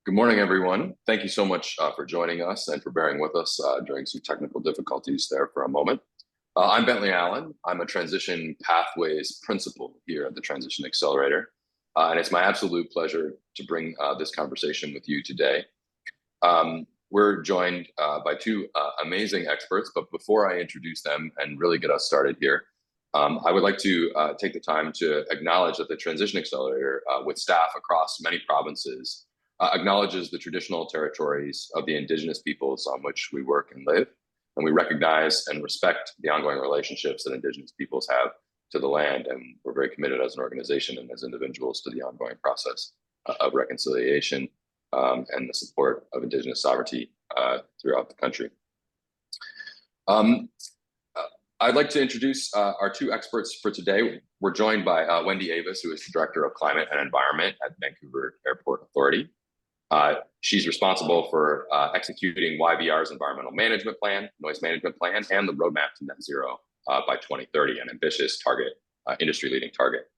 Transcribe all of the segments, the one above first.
Good morning, everyone. Thank you so much for joining us and for bearing with us during some technical difficulties there for a moment. I'm Bentley Allan. I'm a Transition Pathways Principal here at the Transition Accelerator. And it's my absolute pleasure to bring this conversation with you today. We're joined by two amazing experts, but before I introduce them and really get us started here, I would like to take the time to acknowledge that the Transition Accelerator, with staff across many provinces, acknowledges the traditional territories of the Indigenous peoples on which we work and live, and we recognize and respect the ongoing relationships that Indigenous peoples have to the land, and we're very committed as an organization and as individuals to the ongoing process of reconciliation and the support of Indigenous sovereignty throughout the country. I'd like to introduce our two experts for today. We're joined by Wendy Avis, who is the Director of Climate and Environment at Vancouver Airport Authority. She's responsible for executing YVR's environmental management plan, noise management plan, and the roadmap to net zero by 2030, an ambitious target, industry-leading target,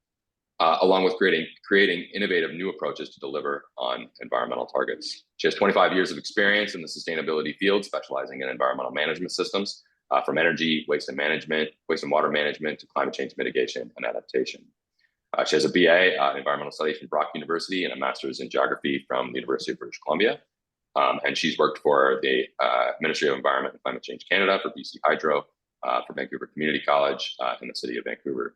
along with creating innovative new approaches to deliver on environmental targets. She has 25 years of experience in the sustainability field, specializing in environmental management systems, from energy, waste and water management to climate change mitigation and adaptation. She has a BA in environmental studies from Brock University and a master's in geography from the University of British Columbia. And she's worked for the Ministry of Environment and Climate Change Canada, for BC Hydro, for Vancouver Community College in the city of Vancouver.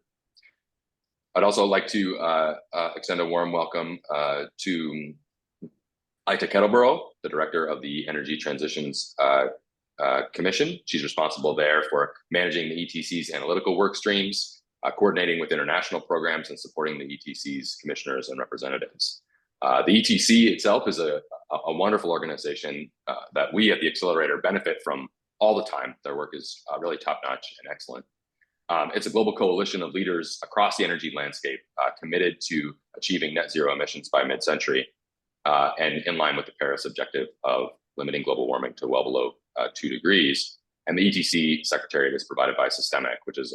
I'd also like to extend a warm welcome to Kettleborough, the director of the Energy Transitions Commission. She's responsible there for managing the ETC's analytical work streams, coordinating with international programs and supporting the ETC's commissioners and representatives. The ETC itself is a wonderful organization that we at the Accelerator benefit from all the time. Their work is really top-notch and excellent. It's a global coalition of leaders across the energy landscape committed to achieving net zero emissions by mid-century and in line with the Paris objective of limiting global warming to well below 2 degrees. And the ETC Secretariat is provided by Systemic, which is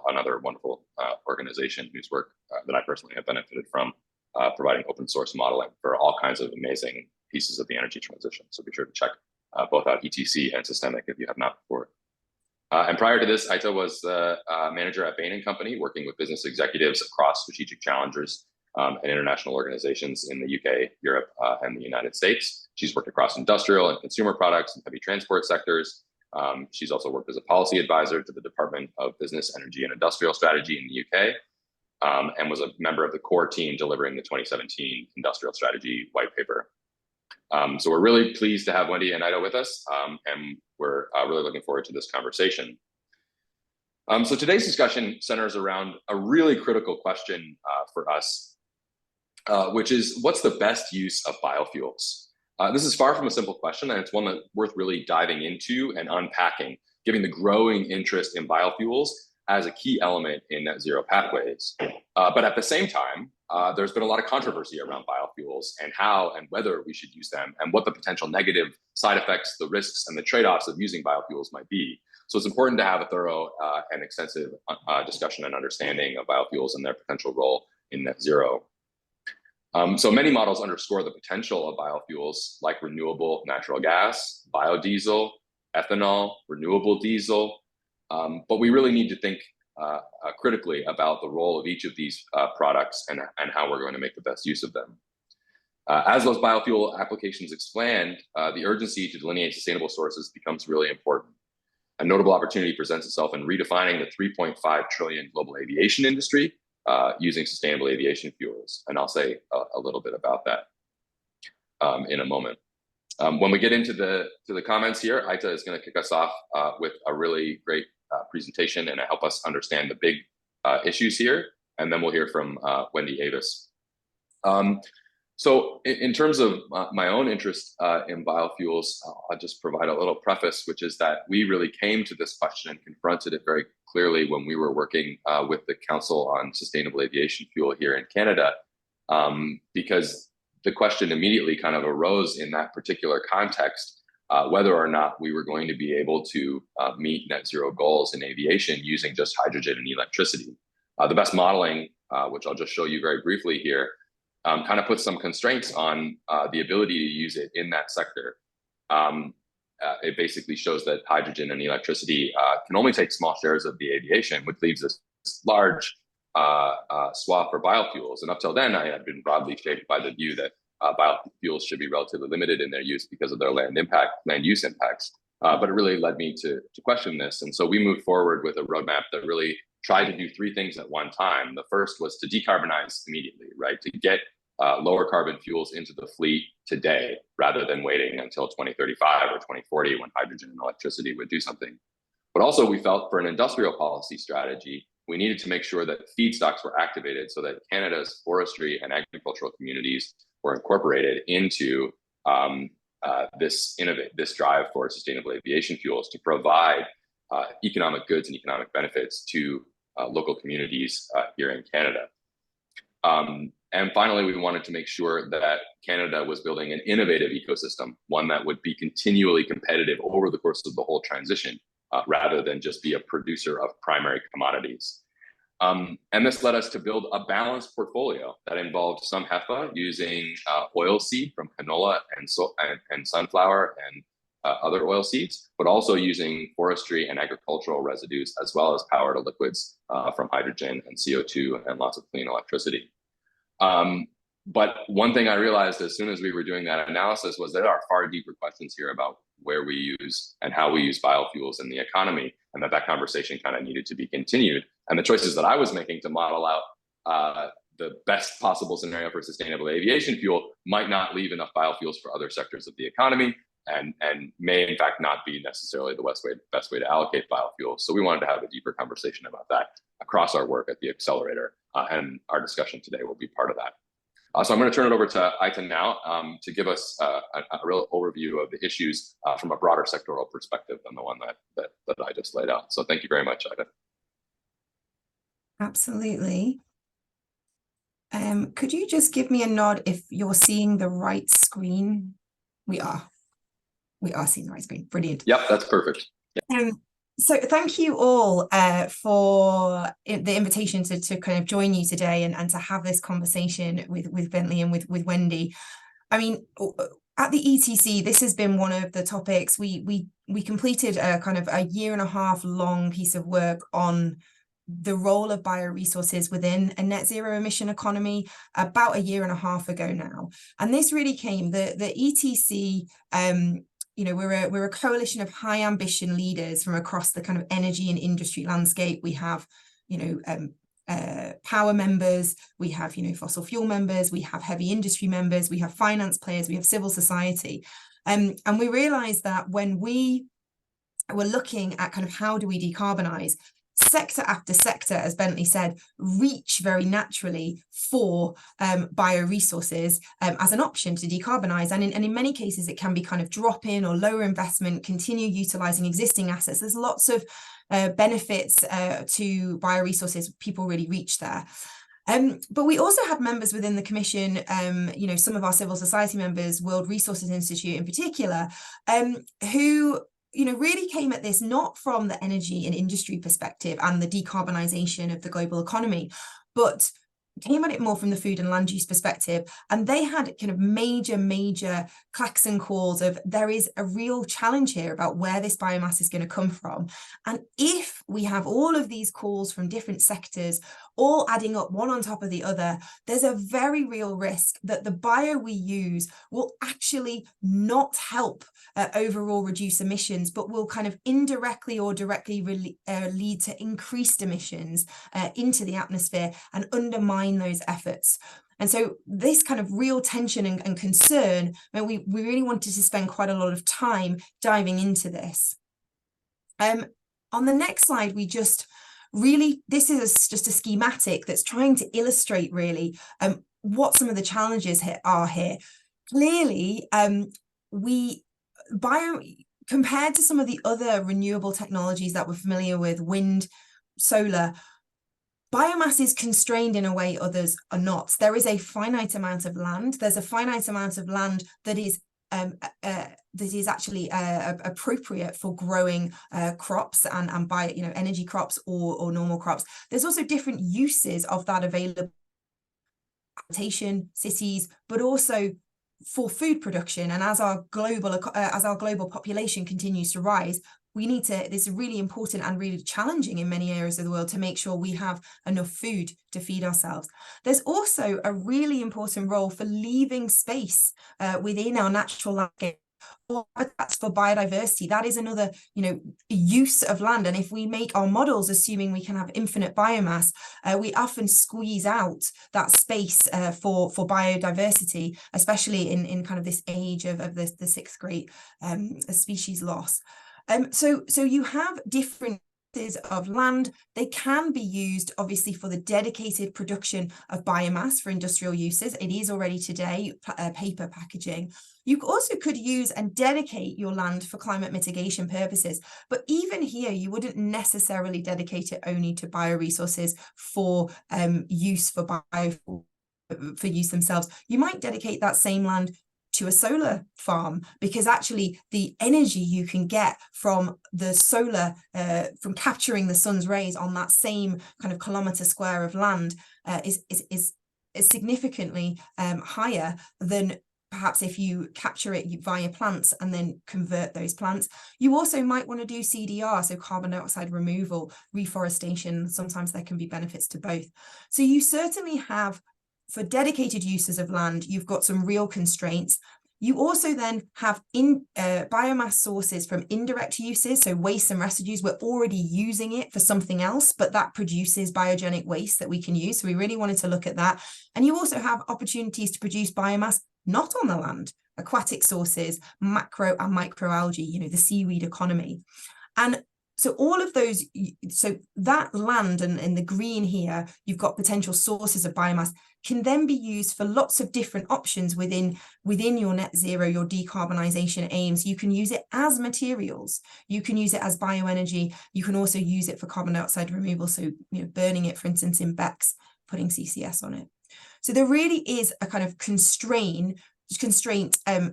another wonderful organization whose work that I personally have benefited from, providing open source modeling for all kinds of amazing pieces of the energy transition. So be sure to check both out ETC and Systemic if you have not before. And prior to this, Aita was the manager at Bain & Company, working with business executives across strategic challengers and international organizations in the UK, Europe, and the United States. She's worked across industrial and consumer products and heavy transport sectors. She's also worked as a policy advisor to the Department of Business, Energy and Industrial Strategy in the UK, and was a member of the core team delivering the 2017 Industrial Strategy White Paper. So we're really pleased to have Wendy and Ida with us, and we're really looking forward to this conversation. So today's discussion centers around a really critical question for us, which is, what's the best use of biofuels? This is far from a simple question, and it's one that's worth really diving into and unpacking, given the growing interest in biofuels as a key element in net zero pathways. But at the same time, there's been a lot of controversy around biofuels and how and whether we should use them and what the potential negative side effects, the risks, and the trade-offs of using biofuels might be. So it's important to have a thorough and extensive discussion and understanding of biofuels and their potential role in net zero. So many models underscore the potential of biofuels like renewable natural gas, biodiesel, ethanol, renewable diesel, but we really need to think critically about the role of each of these products and how we're going to make the best use of them. As those biofuel applications expand, the urgency to delineate sustainable sources becomes really important. A notable opportunity presents itself in redefining the 3.5 trillion global aviation industry using sustainable aviation fuels. And I'll say a little bit about that in a moment. When we get into the comments here, Aita is going to kick us off with a really great presentation and help us understand the big issues here. And then we'll hear from Wendy Avis. So in terms of my own interest in biofuels, I'll just provide a little preface, which is that we really came to this question and confronted it very clearly when we were working with the Council on Sustainable Aviation Fuel here in Canada, because the question immediately kind of arose in that particular context, whether or not we were going to be able to meet net zero goals in aviation using just hydrogen and electricity. The best modeling, which I'll just show you very briefly here, kind of puts some constraints on the ability to use it in that sector. It basically shows that hydrogen and electricity can only take small shares of the aviation, which leaves this large swath for biofuels. And up till then, I had been broadly shaped by the view that biofuels should be relatively limited in their use because of their land use impacts. But it really led me to question this. And so we moved forward with a roadmap that really tried to do three things at one time. The first was to decarbonize immediately, right? To get lower carbon fuels into the fleet today, rather than waiting until 2035 or 2040 when hydrogen and electricity would do something. But also we felt for an industrial policy strategy, we needed to make sure that feedstocks were activated so that Canada's forestry and agricultural communities were incorporated into this drive for sustainable aviation fuels to provide economic goods and economic benefits to local communities here in Canada. And finally, we wanted to make sure that Canada was building an innovative ecosystem, one that would be continually competitive over the course of the whole transition, rather than just be a producer of primary commodities. And this led us to build a balanced portfolio that involved some HEFA using oilseed from canola and sunflower and other oil seeds, but also using forestry and agricultural residues, as well as power to liquids from hydrogen and CO2 and lots of clean electricity. But one thing I realized as soon as we were doing that analysis was there are far deeper questions here about where we use and how we use biofuels in the economy, and that conversation kind of needed to be continued. And the choices that I was making to model out the best possible scenario for sustainable aviation fuel might not leave enough biofuels for other sectors of the economy, and may in fact not be necessarily the best way to allocate biofuels. So we wanted to have a deeper conversation about that across our work at the Accelerator, and our discussion today will be part of that. So I'm going to turn it over to Aitan now to give us a real overview of the issues from a broader sectoral perspective than the one that I just laid out. So thank you very much, Aitan. Absolutely. Could you just give me a nod if you're seeing the right screen? We are seeing the right screen. Brilliant. Yep, that's perfect. Yep. So thank you all for the invitation to kind of join you today and to have this conversation with Bentley and with Wendy. I mean, at the ETC, this has been one of the topics. We completed a kind of a 1.5 year long piece of work on the role of bioresources within a net zero emission economy about a 1.5 years ago now. And this really came, the ETC, you know, we're a coalition of high ambition leaders from across the kind of energy and industry landscape. We have, you know, power members, we have, you know, fossil fuel members, we have heavy industry members, we have finance players, we have civil society. And we realized that when we were looking at kind of how do we decarbonize, sector after sector, as Bentley said, reach very naturally for bioresources as an option to decarbonize. And in many cases, it can be kind of drop in or lower investment, continue utilizing existing assets. There's lots of benefits to bioresources. People really reach there. But we also had members within the commission, you know, some of our civil society members, World Resources Institute in particular, who you know, really came at this not from the energy and industry perspective and the decarbonisation of the global economy, but came at it more from the food and land use perspective. And they had kind of major clacks and calls of there is a real challenge here about where this biomass is going to come from. And if we have all of these calls from different sectors, all adding up one on top of the other, there's a very real risk that the bio we use will actually not help overall reduce emissions, but will kind of indirectly or directly lead to increased emissions into the atmosphere and undermine those efforts. And so this kind of real tension and concern, I mean, we really wanted to spend quite a lot of time diving into this. On the next slide, we just really, this is just a schematic that's trying to illustrate really what some of the challenges are here. Clearly, compared to some of the other renewable technologies that we're familiar with, wind, solar, biomass is constrained in a way others are not. There is a finite amount of land. There's a finite amount of land that is actually appropriate for growing crops and energy crops or normal crops. There's also different uses of that available. habitation, cities, but also for food production. And as our global population continues to rise, we need to, this is really important and really challenging in many areas of the world to make sure we have enough food to feed ourselves. There's also a really important role for leaving space within our natural landscape for habitats, for biodiversity. That is another, use of land. And if we make our models assuming we can have infinite biomass, we often squeeze out that space for biodiversity, especially in kind of this age of the sixth great species loss. So you have different of land. They can be used obviously for the dedicated production of biomass for industrial uses. It is already today paper packaging. You also could use and dedicate your land for climate mitigation purposes, but even here you wouldn't necessarily dedicate it only to bioresources for use for use themselves. You might dedicate that same land to a solar farm, because actually the energy you can get from the solar, from capturing the sun's rays on that same kind of kilometre square of land is significantly higher than perhaps if you capture it via plants and then convert those plants. You also might want to do CDR, so carbon dioxide removal, reforestation. Sometimes there can be benefits to both. So you certainly have, for dedicated uses of land, you've got some real constraints. You also then have biomass sources from indirect uses, so waste and residues. We're already using it for something else, but that produces biogenic waste that we can use. So we really wanted to look at that. And you also have opportunities to produce biomass not on the land, aquatic sources, macro and microalgae, the seaweed economy. And so all of those, so that land and in the green here, you've got potential sources of biomass, can then be used for lots of different options within your net zero, your decarbonisation aims. You can use it as materials. You can use it as bioenergy. You can also use it for carbon dioxide removal. So, burning it, for instance, in BECCS, putting CCS on it. So there really is a kind of constraint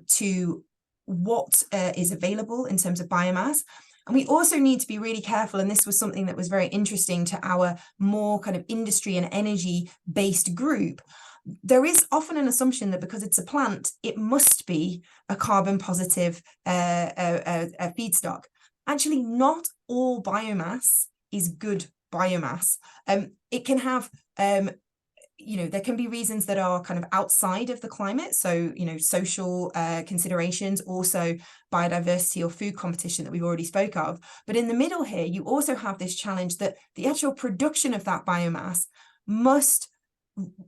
to what is available in terms of biomass. And we also need to be really careful, and this was something that was very interesting to our more kind of industry and energy-based group. There is often an assumption that because it's a plant, it must be a carbon positive feedstock. Actually, not all biomass is good biomass. It can have there can be reasons that are kind of outside of the climate. So, social considerations, also biodiversity or food competition that we've already spoke of. But in the middle here, you also have this challenge that the actual production of that biomass must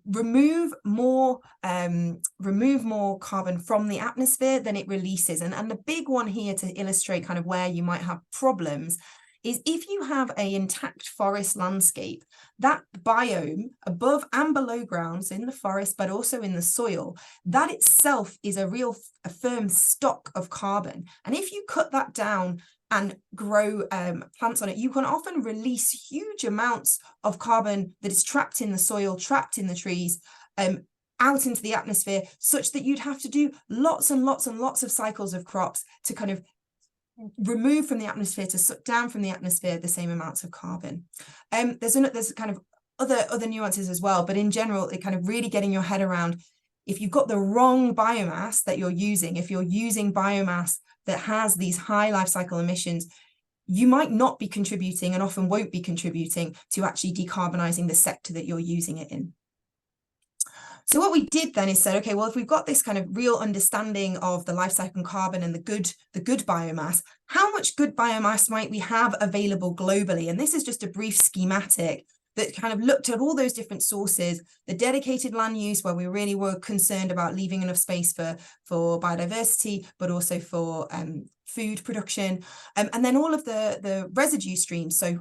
remove more carbon from the atmosphere than it releases. And the big one here to illustrate kind of where you might have problems is if you have an intact forest landscape, that biome above and below ground, so in the forest, but also in the soil, that itself is a firm stock of carbon. And if you cut that down and grow plants on it, you can often release huge amounts of carbon that is trapped in the soil, trapped in the trees, out into the atmosphere, such that you'd have to do lots and lots and lots of cycles of crops to kind of remove from the atmosphere, to suck down from the atmosphere the same amounts of carbon. There's kind of other nuances as well, but in general, it kind of really getting your head around, if you've got the wrong biomass that you're using, if you're using biomass that has these high life cycle emissions, you might not be contributing, and often won't be contributing, to actually decarbonising the sector that you're using it in. So what we did then is said, okay, well, if we've got this kind of real understanding of the life cycle carbon and the good biomass, how much good biomass might we have available globally? And this is just a brief schematic that kind of looked at all those different sources, the dedicated land use, where we really were concerned about leaving enough space for biodiversity, but also for food production, and then all of the residue streams. So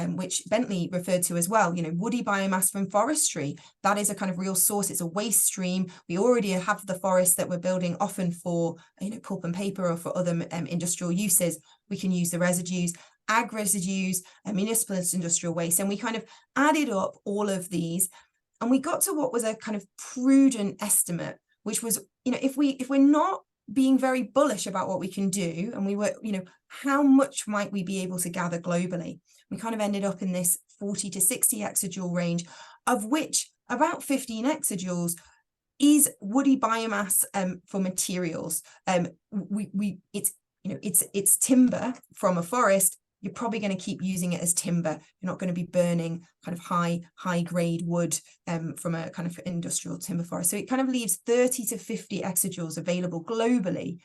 which Bentley referred to as well, woody biomass from forestry. That is a kind of real source. It's a waste stream. We already have the forest that we're building, often for pulp and paper or for other industrial uses. We can use the residues, ag residues, municipal industrial waste, and we kind of added up all of these, and we got to what was a kind of prudent estimate, which was, if we're not being very bullish about what we can do, and we were, how much might we be able to gather globally? We kind of ended up in this 40 to 60 exajoule range, of which about 15 exajoules is woody biomass for materials. It's timber from a forest. You're probably going to keep using it as timber. You're not going to be burning kind of high grade wood from a kind of industrial timber forest. So it kind of leaves 30 to 50 exajoules available globally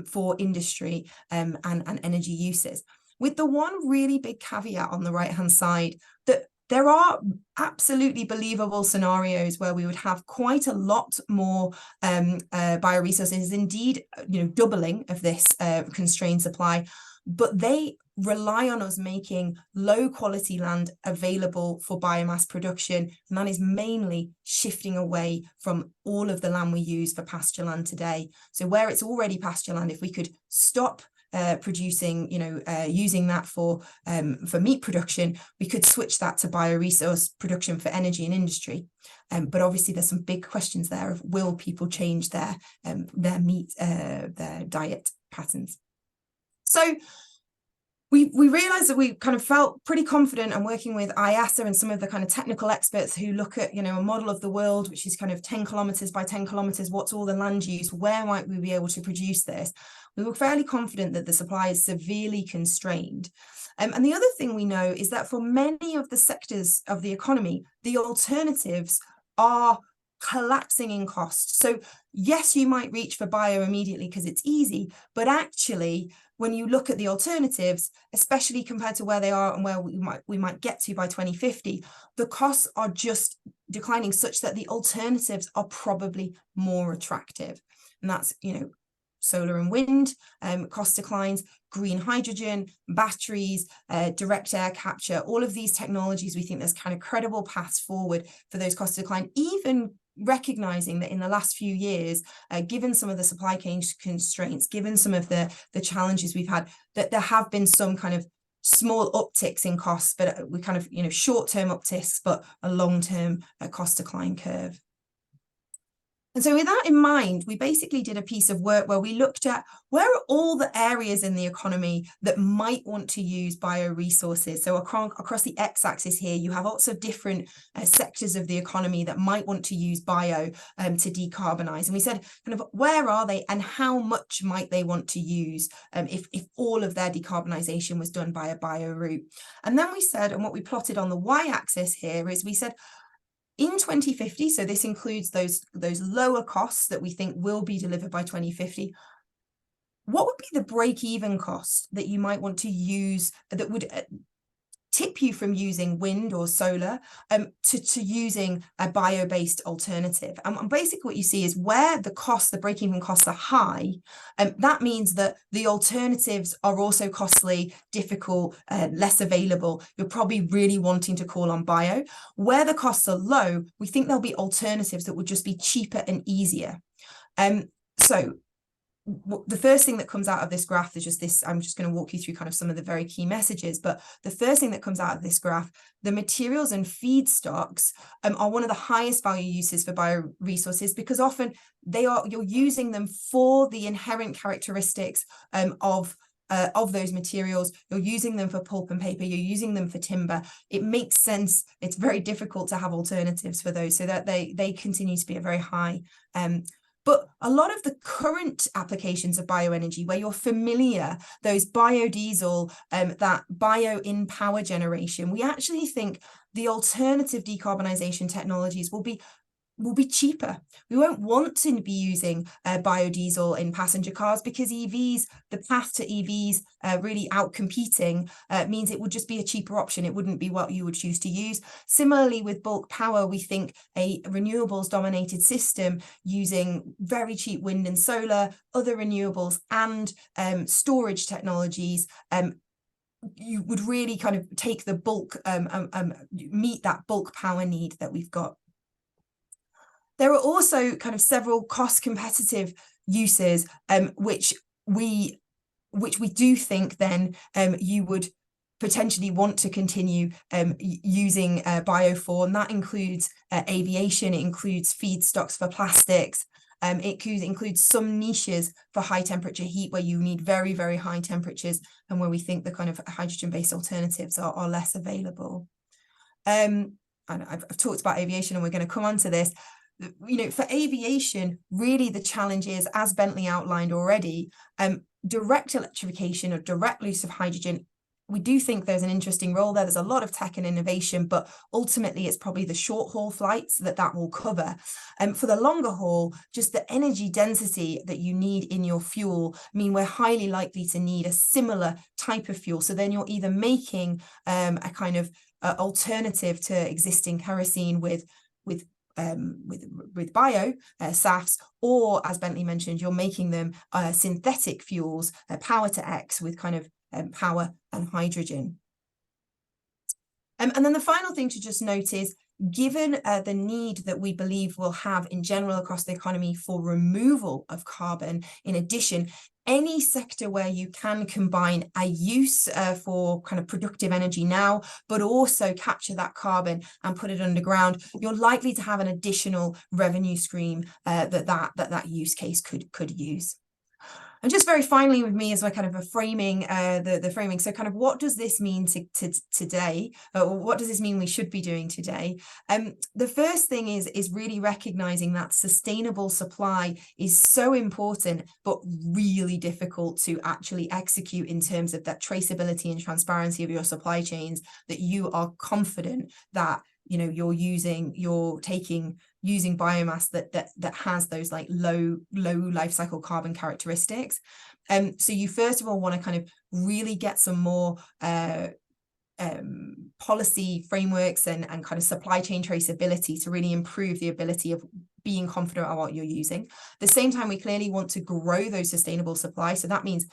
for industry and energy uses. With the one really big caveat on the right hand side, that there are absolutely believable scenarios where we would have quite a lot more bioresources, indeed, doubling of this constrained supply, but they rely on us making low quality land available for biomass production, and that is mainly shifting away from all of the land we use for pasture land today. So where it's already pasture land, if we could stop producing, using that for meat production, we could switch that to bioresource production for energy and industry. But obviously there's some big questions there of, will people change their meat, their diet patterns? So we realized that we kind of felt pretty confident, and working with IASA and some of the kind of technical experts who look at, a model of the world, which is kind of 10 kilometers by 10 kilometers, what's all the land use, where might we be able to produce this? We were fairly confident that the supply is severely constrained. And the other thing we know is that for many of the sectors of the economy, the alternatives are collapsing in cost. So yes, you might reach for bio immediately because it's easy, but actually, when you look at the alternatives, especially compared to where they are and where we might get to by 2050, the costs are just declining such that the alternatives are probably more attractive. And that's, solar and wind, cost declines, green hydrogen, batteries, direct air capture, all of these technologies, we think there's kind of credible paths forward for those costs to decline, even recognizing that in the last few years, given some of the supply chain constraints, given some of the challenges we've had, that there have been some kind of small upticks in costs, but we kind of, short-term upticks, but a long-term cost decline curve. And so with that in mind, we basically did a piece of work where we looked at where are all the areas in the economy that might want to use bioresources. So across the x-axis here, you have lots of different sectors of the economy that might want to use bio to decarbonize. And we said, kind of, where are they and how much might they want to use if all of their decarbonization was done by a bio route? And then we said, and what we plotted on the y-axis here is we said, in 2050, so this includes those lower costs that we think will be delivered by 2050, what would be the break-even cost that you might want to use that would tip you from using wind or solar to using a bio-based alternative? And basically what you see is where the break-even costs are high, that means that the alternatives are also costly, difficult, less available. You're probably really wanting to call on bio. Where the costs are low, we think there'll be alternatives that would just be cheaper and easier. So the first thing that comes out of this graph is just this. I'm just going to walk you through kind of some of the very key messages, but the first thing that comes out of this graph, the materials and feedstocks are one of the highest value uses for bioresources, because often you're using them for the inherent characteristics of those materials. You're using them for pulp and paper, you're using them for timber. It makes sense. It's very difficult to have alternatives for those, so that they continue to be a very high. But a lot of the current applications of bioenergy, where you're familiar, those biodiesel, that bio in power generation, we actually think the alternative decarbonization technologies will be cheaper. We won't want to be using biodiesel in passenger cars, because EVs, the path to EVs really outcompeting means it would just be a cheaper option. It wouldn't be what you would choose to use. Similarly, with bulk power, we think a renewables dominated system using very cheap wind and solar, other renewables and storage technologies, you would really kind of take the bulk, meet that bulk power need that we've got. There are also kind of several cost competitive uses, which we do think then you would potentially want to continue using bio for, and that includes aviation, it includes feedstocks for plastics, it includes some niches for high temperature heat where you need very, very high temperatures, and where we think the kind of hydrogen based alternatives are less available. I've talked about aviation and we're going to come on to this. You know, for aviation, really the challenge is, as Bentley outlined already, direct electrification or direct use of hydrogen. We do think there's an interesting role there. There's a lot of tech and innovation, but ultimately it's probably the short haul flights that will cover. For the longer haul, just the energy density that you need in your fuel mean we're highly likely to need a similar type of fuel. So then you're either making a kind of alternative to existing kerosene with bio SAFs, or as Bentley mentioned, you're making them synthetic fuels, power to X, with kind of power and hydrogen. And then the final thing to just note is, given the need that we believe we'll have in general across the economy for removal of carbon, in addition, any sector where you can combine a use for kind of productive energy now, but also capture that carbon and put it underground, you're likely to have an additional revenue stream that use case could use. And just very finally with me as we're kind of a framing, the framing. So kind of what does this mean to today? What does this mean we should be doing today? The first thing is really recognizing that sustainable supply is so important, but really difficult to actually execute in terms of that traceability and transparency of your supply chains, that you are confident that, you know, you're using biomass that has those like low life cycle carbon characteristics. So you first of all want to kind of really get some more policy frameworks and kind of supply chain traceability to really improve the ability of being confident about what you're using. At the same time, we clearly want to grow those sustainable supply. So that means,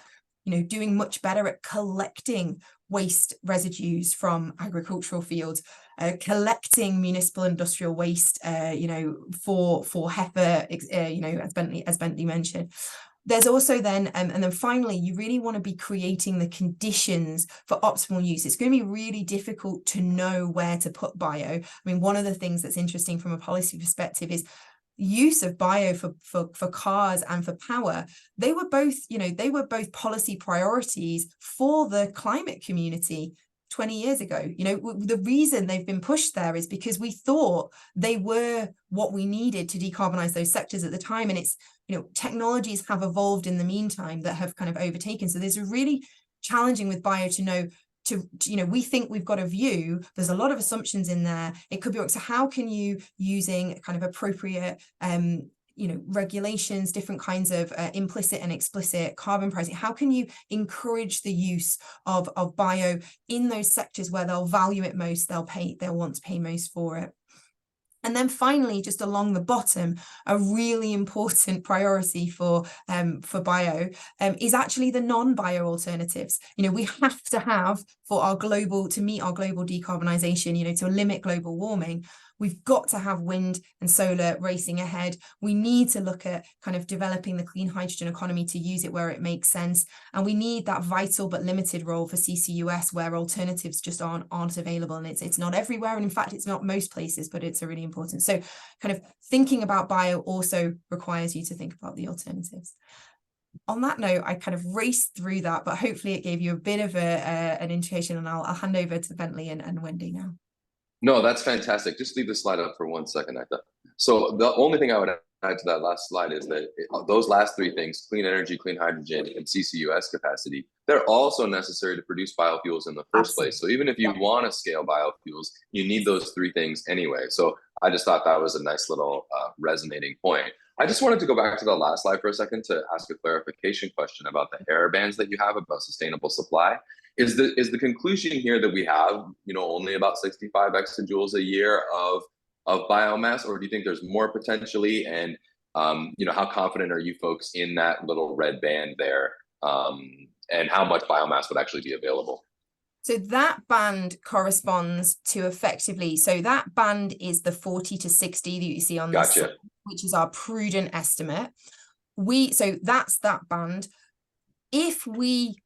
you know, doing much better at collecting waste residues from agricultural fields, collecting municipal industrial waste, you know, for HEPA, you know, as Bentley mentioned. There's also then, and then finally, you really want to be creating the conditions for optimal use. It's going to be really difficult to know where to put bio. I mean, one of the things that's interesting from a policy perspective is use of bio for cars and for power. They were both, you know, they were both policy priorities for the climate community 20 years ago. You know, the reason they've been pushed there is because we thought they were what we needed to decarbonize those sectors at the time. And it's, you know, technologies have evolved in the meantime that have kind of overtaken. So there's a really challenging with bio to know, you know, we think we've got a view, there's a lot of assumptions in there. It could be, so how can you, using kind of appropriate you know, regulations, different kinds of implicit and explicit carbon pricing, how can you encourage the use of bio in those sectors where they'll value it most, they'll want to pay most for it? And then finally, just along the bottom, a really important priority for bio is actually the non-bio alternatives. You know, we have to have, for our global, to meet our global decarbonisation, you know, to limit global warming, we've got to have wind and solar racing ahead. We need to look at kind of developing the clean hydrogen economy to use it where it makes sense. And we need that vital but limited role for CCUS where alternatives just aren't available. And it's not everywhere. And in fact, it's not most places, but it's a really important. So kind of thinking about bio also requires you to think about the alternatives. On that note, I kind of raced through that, but hopefully it gave you a bit of an indication, and I'll hand over to Bentley and Wendy now. No, that's fantastic. Just leave the slide up for 1 second. So the only thing I would add to that last slide is that those last three things, clean energy, clean hydrogen, and CCUS capacity, they're also necessary to produce biofuels in the first place. So even if you want to scale biofuels, you need those three things anyway. So I just thought that was a nice little resonating point. I just wanted to go back to the last slide for a second to ask a clarification question about the error bands that you have about sustainable supply. Is the conclusion here that we have, you know, only about 65 exajoules a year of biomass, or do you think there's more potentially? And you know, how confident are you folks in that little red band there, and how much biomass would actually be available? So that band corresponds to effectively, so that band is the 40 to 60 that you see on this slide, which is our prudent estimate. So that's that band. If we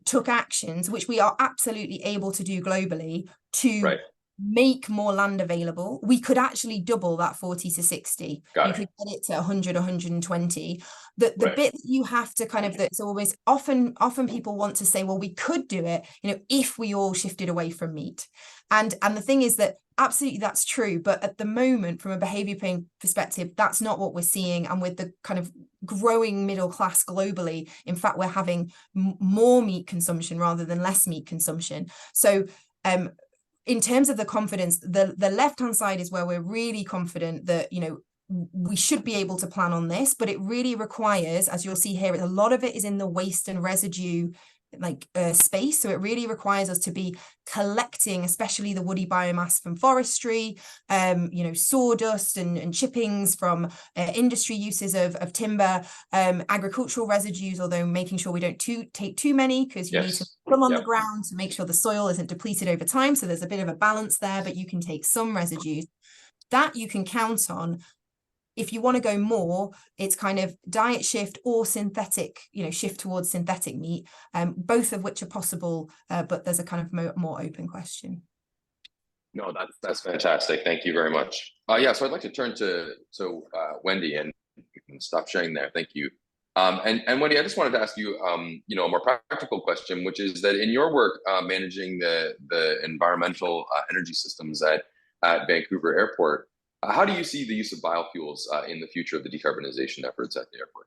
took actions, which we are absolutely able to do globally, to make more land available, we could actually double that 40 to 60. Got You it. could get it to 100, 120. The Right. bit that you have to kind of, that's always often people want to say, well, we could do it, you know, if we all shifted away from meat. And the thing is that absolutely that's true, but at the moment, from a behavior perspective, that's not what we're seeing. And with the kind of growing middle class globally, in fact, we're having more meat consumption rather than less meat consumption. So in terms of the confidence, the left-hand side is where we're really confident that, you know, we should be able to plan on this, but it really requires, as you'll see here, a lot of it is in the waste and residue space. So it really requires us to be collecting, especially the woody biomass from forestry, you know, sawdust and chippings from industry uses of timber, agricultural residues, although making sure we don't take too many, because you need to put them on the ground to make sure the soil isn't depleted over time. So there's a bit of a balance there, but you can take some residues that you can count on. If you want to go more, it's kind of diet shift or synthetic, you know, shift towards synthetic meat, both of which are possible, but there's a kind of more open question. No, that's fantastic. Thank you very much. Yeah, so I'd like to turn to Wendy, and you can stop sharing there. Thank you. And Wendy, I just wanted to ask you, you know, a more practical question, which is that in your work managing the environmental energy systems at Vancouver Airport, how do you see the use of biofuels in the future of the decarbonization efforts at the airport?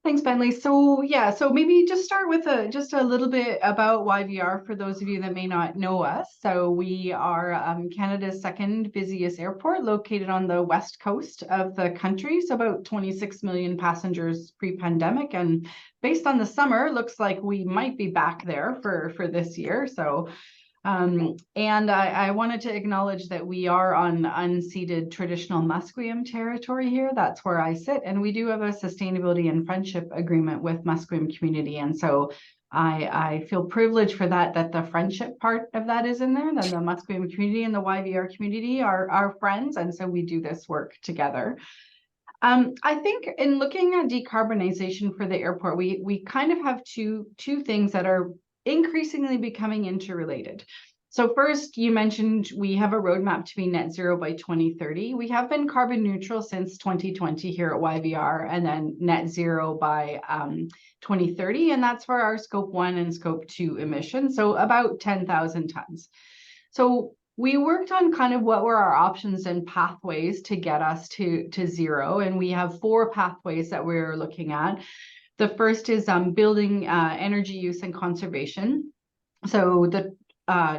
Thanks, Bentley. So yeah, so maybe just start with just a little bit about YVR for those of you that may not know us. So we are Canada's second busiest airport, located on the west coast of the country. So about 26 million passengers pre-pandemic, and based on the summer, looks like we might be back there for this year. So and I wanted to acknowledge that we are on unceded traditional Musqueam territory here. That's where I sit. And we do have a sustainability and friendship agreement with Musqueam community. And so I feel privileged for that the friendship part of that is in there. Then the Musqueam community and the YVR community are friends. And so we do this work together. I think in looking at decarbonization for the airport, we kind of have two things that are increasingly becoming interrelated. So first, you mentioned we have a roadmap to be net zero by 2030. We have been carbon neutral since 2020 here at YVR, and then net zero by 2030. And that's for our scope 1 and scope 2 emissions, so about 10,000 tons. So we worked on kind of what were our options and pathways to get us to zero. And we have 4 pathways that we're looking at. The first is building energy use and conservation. So the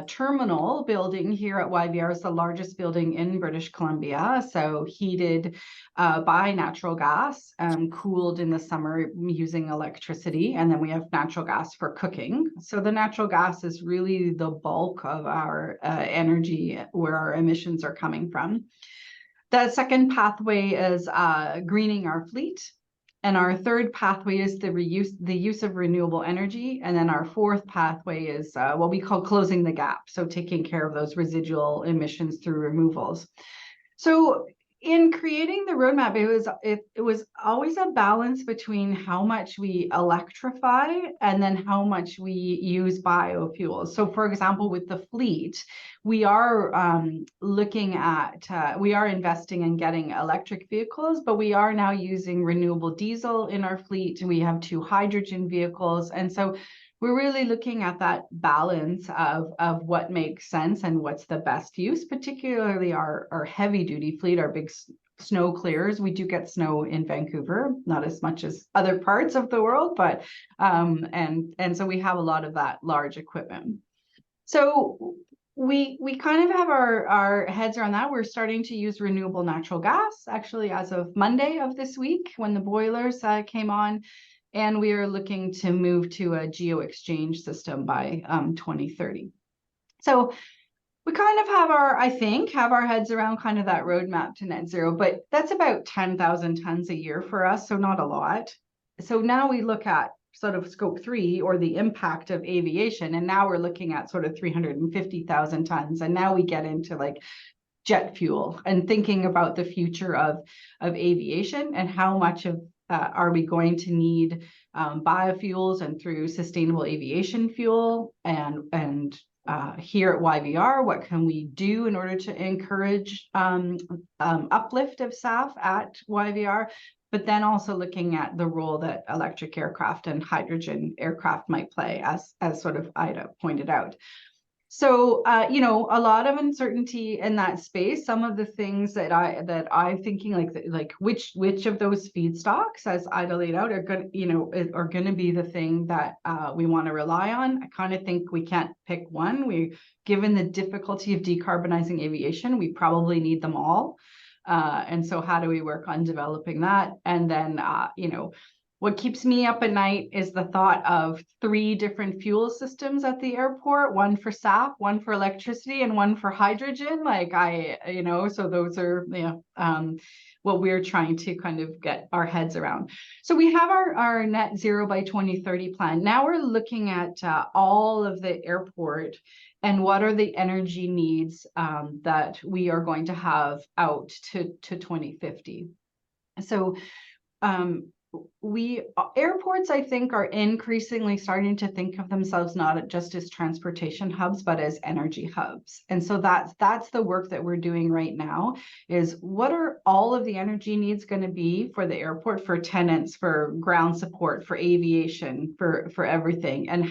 terminal building here at YVR is the largest building in British Columbia. So heated by natural gas, cooled in the summer using electricity. And then we have natural gas for cooking. So the natural gas is really the bulk of our energy, where our emissions are coming from. The second pathway is greening our fleet. And our third pathway is the use of renewable energy. And then our fourth pathway is what we call closing the gap. So taking care of those residual emissions through removals. So in creating the roadmap, it was always a balance between how much we electrify and then how much we use biofuels. So for example, with the fleet, we are looking at, we are investing in getting electric vehicles, but we are now using renewable diesel in our fleet. We have 2 hydrogen vehicles. And so we're really looking at that balance of what makes sense and what's the best use, particularly our heavy duty fleet, our big snow clearers. We do get snow in Vancouver, not as much as other parts of the world, but and so we have a lot of that large equipment. So we kind of have our heads around that. We're starting to use renewable natural gas, actually, as of Monday of this week, when the boilers came on. And we are looking to move to a geo-exchange system by 2030. So we kind of have our heads around kind of that roadmap to net zero, but that's about 10,000 tons a year for us, so not a lot. So now we look at sort of scope 3, or the impact of aviation, and now we're looking at sort of 350,000 tons. And now we get into like jet fuel and thinking about the future of aviation and how much of are we going to need biofuels and through sustainable aviation fuel, and here at YVR, what can we do in order to encourage uplift of SAF at YVR, but then also looking at the role that electric aircraft and hydrogen aircraft might play, as sort of Ida pointed out. So, you know, a lot of uncertainty in that space. Some of the things that I'm thinking, like which of those feedstocks, as Ida laid out, are going, you know, are going to be the thing that we want to rely on. I kind of think we can't pick one. Given the difficulty of decarbonizing aviation, we probably need them all. And so, how do we work on developing that? And then, you know, what keeps me up at night is the thought of 3 different fuel systems at the airport, one for SAF, one for electricity, and one for hydrogen. Like you know, so those are, you know, what we're trying to kind of get our heads around. So we have our net zero by 2030 plan. Now we're looking at all of the airport and what are the energy needs that we are going to have out to 2050. So, airports, I think, are increasingly starting to think of themselves not just as transportation hubs, but as energy hubs. And so that's the work that we're doing right now, is what are all of the energy needs going to be for the airport, for tenants, for ground support, for aviation, for everything, and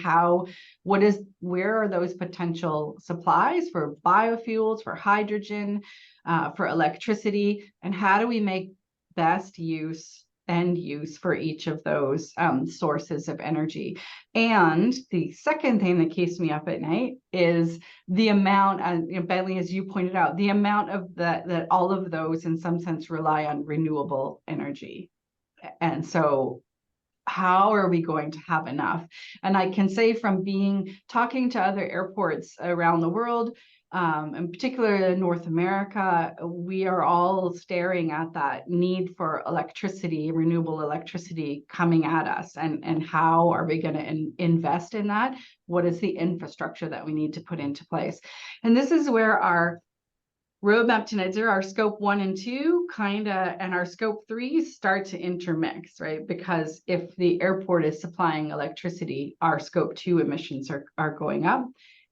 where are those potential supplies for biofuels, for hydrogen, for electricity, and how do we make best end use for each of those sources of energy. And the second thing that keeps me up at night is the amount, and you know, Bentley, as you pointed out, the amount of that all of those in some sense rely on renewable energy. And so how are we going to have enough? And I can say from talking to other airports around the world, in particular in North America, we are all staring at that need for electricity, renewable electricity coming at us. And how are we going to invest in that? What is the infrastructure that we need to put into place? And this is where our roadmap to net zero, our scope 1 and 2 and our scope 3 start to intermix, right? Because if the airport is supplying electricity, our scope 2 emissions are going up.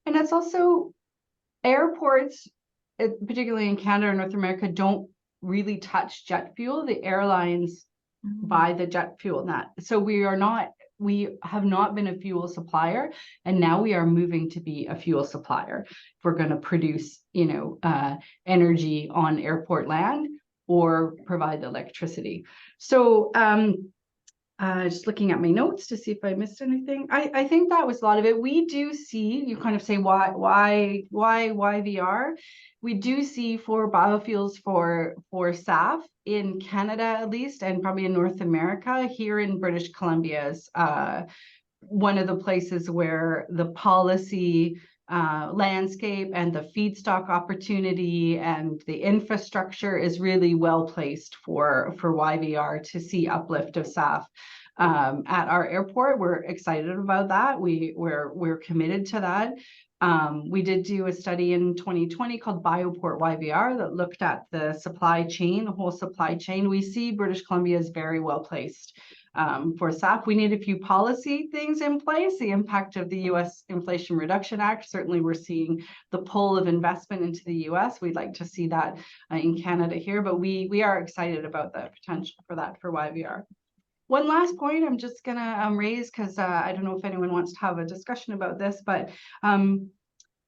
And it's also airports, particularly in Canada and North America, don't really touch jet fuel. The airlines buy the jet fuel, so we have not been a fuel supplier, and now we are moving to be a fuel supplier if we're going to produce, you know, energy on airport land or provide the electricity. So just looking at my notes to see if I missed anything. I think that was a lot of it. We do see, you kind of say, why VR? We do see for biofuels for SAF in Canada, at least, and probably in North America. Here in British Columbia is one of the places where the policy landscape and the feedstock opportunity and the infrastructure is really well placed for YVR to see uplift of SAF at our airport. We're excited about that. We're committed to that. We did do a study in 2020 called Bioport YVR that looked at the supply chain, the whole supply chain. We see British Columbia is very well placed for SAF. We need a few policy things in place. The impact of the U.S. Inflation Reduction Act, certainly we're seeing the pull of investment into the U.S. We'd like to see that in Canada here, but we are excited about the potential for that for YVR. One last point I'm just going to raise, because I don't know if anyone wants to have a discussion about this, but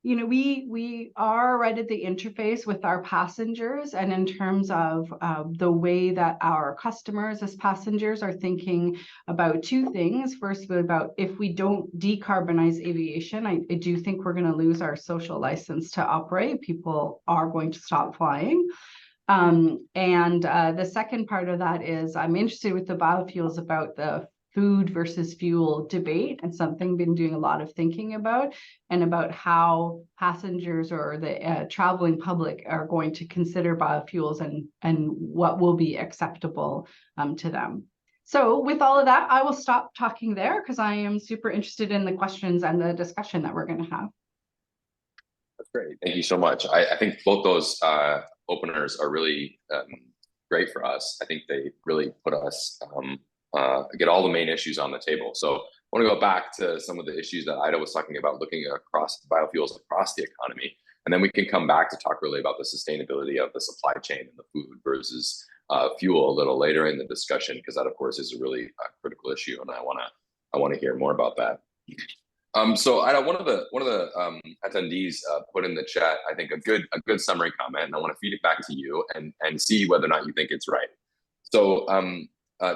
you know, we are right at the interface with our passengers, and in terms of the way that our customers as passengers are thinking about 2 things. First, about if we don't decarbonize aviation, I do think we're going to lose our social license to operate. People are going to stop flying. And the second part of that is I'm interested with the biofuels about the food versus fuel debate, and something I've been doing a lot of thinking about, and about how passengers or the traveling public are going to consider biofuels and what will be acceptable to them. So with all of that, I will stop talking there because I am super interested in the questions and the discussion that we're going to have. That's great. Thank you so much. I think both those openers are really great for us. I think they really put us get all the main issues on the table. So want to go back to some of the issues that Ida was talking about, looking across biofuels across the economy. And then we can come back to talk really about the sustainability of the supply chain and the food versus fuel a little later in the discussion, because that, of course, is a really critical issue, and I want to hear more about that. So Ida, one of the attendees put in the chat, I think, a good summary comment, and I want to feed it back to you and see whether or not you think it's right. So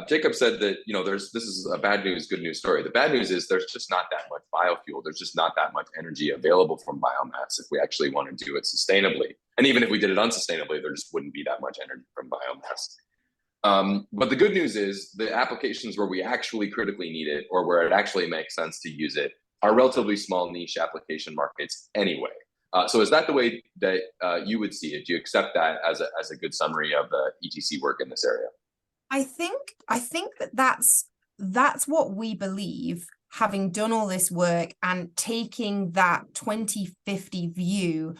Jacob said that, you know, this is a bad news, good news story. The bad news is there's just not that much biofuel. There's just not that much energy available from biomass if we actually want to do it sustainably. And even if we did it unsustainably, there just wouldn't be that much energy from biomass. But the good news is the applications where we actually critically need it, or where it actually makes sense to use it, are relatively small niche application markets anyway. So is that the way that you would see it? Do you accept that as a good summary of the ETC work in this area? I think that's what we believe, having done all this work and taking that 2050 view,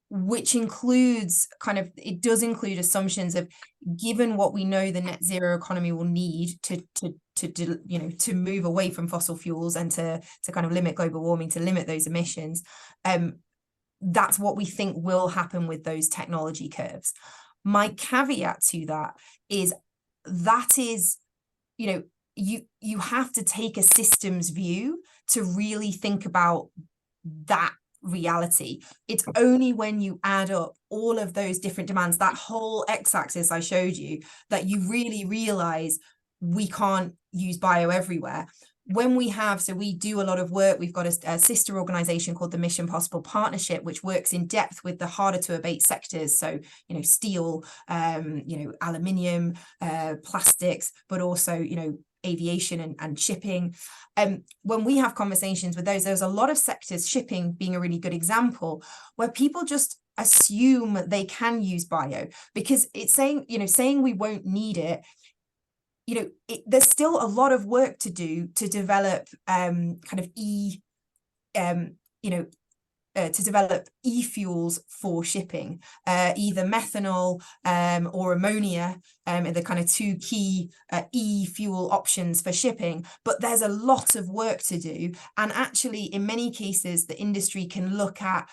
which includes it does include assumptions of, given what we know the net zero economy will need to move away from fossil fuels and to kind of limit global warming, to limit those emissions. That's what we think will happen with those technology curves. My caveat to that is, you have to take a systems view to really think about that reality. It's only when you add up all of those different demands, that whole x-axis I showed you, that you really realize we can't use bio everywhere. When we do a lot of work, we've got a sister organization called the Mission Possible Partnership, which works in depth with the harder to abate sectors. So, steel, aluminium, plastics, but also, aviation and shipping. When we have conversations with there's a lot of sectors, shipping being a really good example, where people just assume they can use bio because it's saying we won't need it. There's still a lot of work to do to develop to develop e-fuels for shipping, either methanol or ammonia, are the kind of two key e-fuel options for shipping. But there's a lot of work to do, and actually in many cases the industry can look at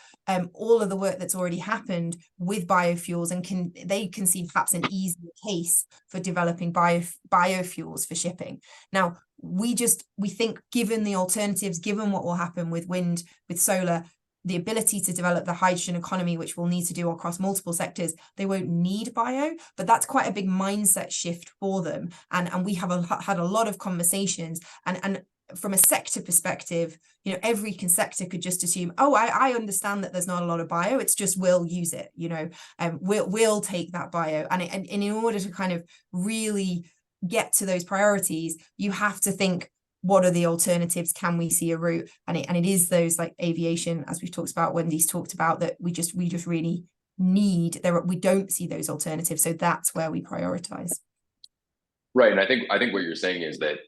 all of the work that's already happened with biofuels, and they can see perhaps an easier case for developing biofuels for shipping. Now we think, given the alternatives, given what will happen with wind, with solar, the ability to develop the hydrogen economy, which we'll need to do across multiple sectors, they won't need bio, but that's quite a big mindset shift for them. And we have had a lot of conversations, and from a sector perspective, every sector could just assume, I understand that there's not a lot of bio, it's just we'll use it, we'll take that bio. And in order to kind of really get to those priorities, you have to think, what are the alternatives? Can we see a route? And it is those like aviation, as we've talked about, Wendy's talked about, that we just really need. We don't see those alternatives, so that's where we prioritize. Right, and I think what you're saying is that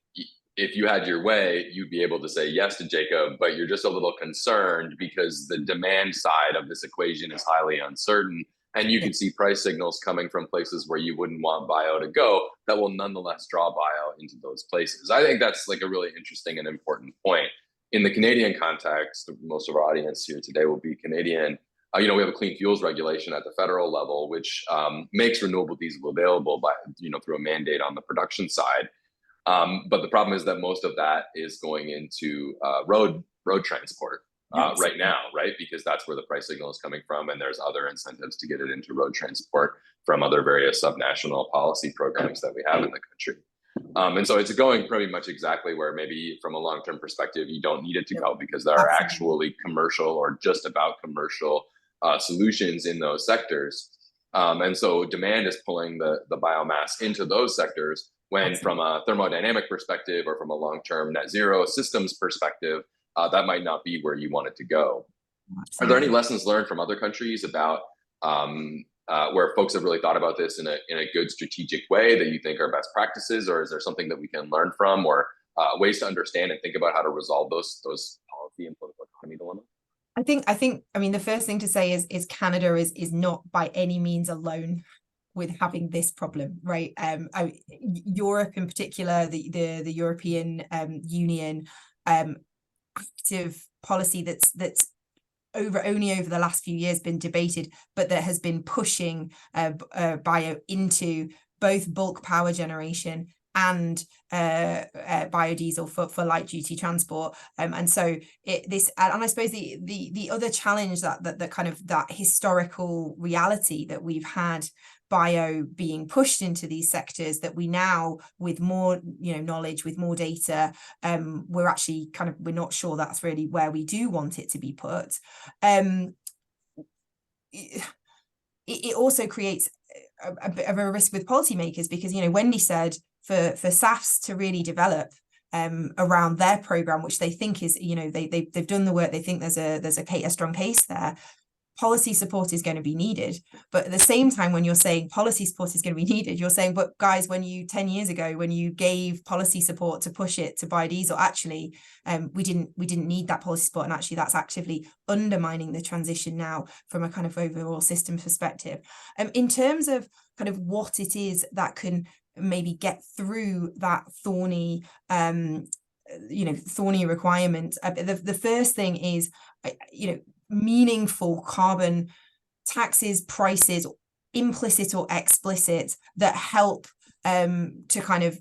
if you had your way, you'd be able to say yes to Jacob, but you're just a little concerned because the demand side of this equation is highly uncertain. And you can see price signals coming from places where you wouldn't want bio to go that will nonetheless draw bio into those places. I think that's like a really interesting and important point. In the Canadian context, most of our audience here today will be Canadian. We have a clean fuels regulation at the federal level, which makes renewable diesel available through a mandate on the production side. But the problem is that most of that is going into road transport. Right now, right? Because that's where the price signal is coming from, and there's other incentives to get it into road transport from other various subnational policy programs that we have in the country. And so it's going pretty much exactly where maybe from a long-term perspective, you don't need it to go, because there are actually commercial or just about commercial solutions in those sectors. And so demand is pulling the biomass into those sectors, when from a thermodynamic perspective or from a long-term net zero systems perspective, that might not be where you want it to go. Are there any lessons learned from other countries about where folks have really thought about this in a good strategic way that you think are best practices, or is there something that we can learn from, or ways to understand and think about how to resolve those policy and political economy dilemmas? I mean, the first thing to say is Canada is not by any means alone with having this problem, right? Europe in particular, the European Union, active policy that's only over the last few years been debated, but that has been pushing bio into both bulk power generation and biodiesel for light duty transport, and so I suppose the other challenge that kind of that historical reality that we've had bio being pushed into these sectors, that we now, with more knowledge, with more data, we're actually we're not sure that's really where we do want it to be put. It also creates a bit of a risk with policymakers, because Wendy said for SAFs to really develop around their program, which they think is they've done the work, they think there's a strong case there, policy support is going to be needed. But at the same time, when you're saying policy support is going to be needed, you're saying, but guys, when you 10 years ago, when you gave policy support to push it to biodiesel, actually we didn't need that policy support, and actually that's actively undermining the transition now from a kind of overall system perspective. In terms of kind of what it is that can maybe get through that thorny requirement, the first thing is meaningful carbon taxes, prices, implicit or explicit, that help to kind of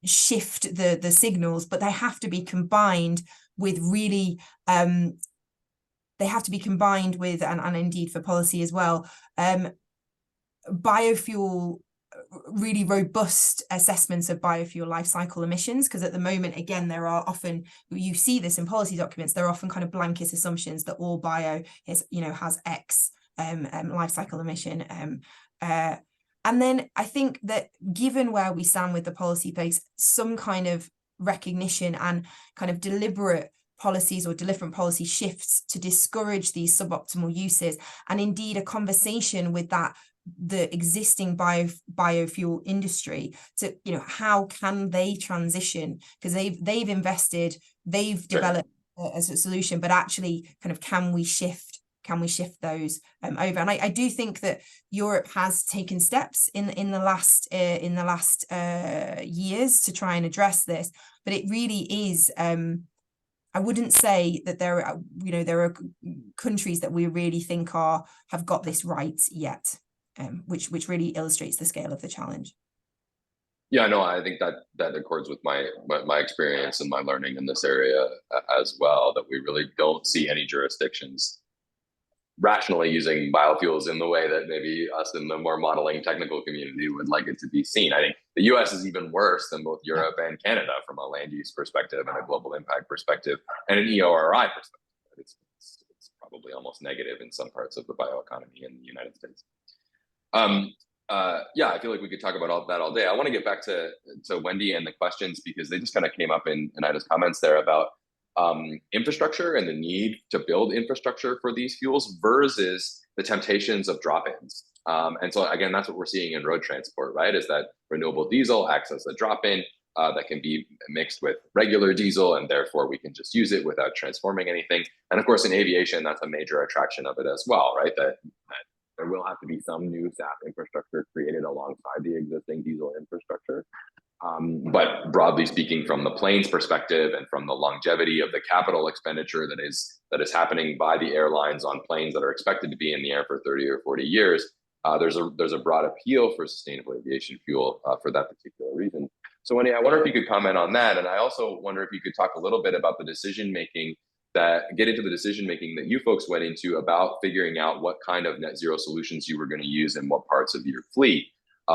shift the signals, but they have to be combined with really and indeed for policy as well, biofuel, really robust assessments of biofuel life cycle emissions, because at the moment, again, there are often, you see this in policy documents, there are often kind of blanket assumptions that all bio is has X life cycle emission, and then I think that given where we stand with the policy base, some kind of recognition and kind of deliberate policies or different policy shifts to discourage these suboptimal uses, and indeed a conversation with the existing biofuel industry to how can they transition, because they've invested, they've developed as a solution, but actually kind of can we shift those over. And I do think that Europe has taken steps in the last years to try and address this, but it really is I wouldn't say that there are countries that we really think have got this right yet. Which really illustrates the scale of the challenge. Yeah, no, I think that accords with my experience and my learning in this area as well, that we really don't see any jurisdictions rationally using biofuels in the way that maybe us in the more modeling technical community would like it to be seen. I think the US is even worse than both Europe and Canada from a land use perspective and a global impact perspective and an EORI perspective. It's probably almost negative in some parts of the bioeconomy in the United States. Yeah, I feel like we could talk about all that all day. I want to get back to Wendy and the questions, because they just kind of came up in Ida's comments there about infrastructure and the need to build infrastructure for these fuels versus the temptations of drop-ins. And so again, that's what we're seeing in road transport, right? Is that renewable diesel acts as a drop-in that can be mixed with regular diesel, and therefore we can just use it without transforming anything. And of course, in aviation, that's a major attraction of it as well, right? That there will have to be some new SAF infrastructure created alongside the existing diesel infrastructure. But broadly speaking, from the planes perspective and from the longevity of the capital expenditure that is happening by the airlines on planes that are expected to be in the air for 30 or 40 years, there's a broad appeal for sustainable aviation fuel for that particular reason. So Wendy, I wonder if you could comment on that. And I also wonder if you could talk a little bit about the decision-making get into the decision-making that you folks went into about figuring out what kind of net zero solutions you were going to use in what parts of your fleet,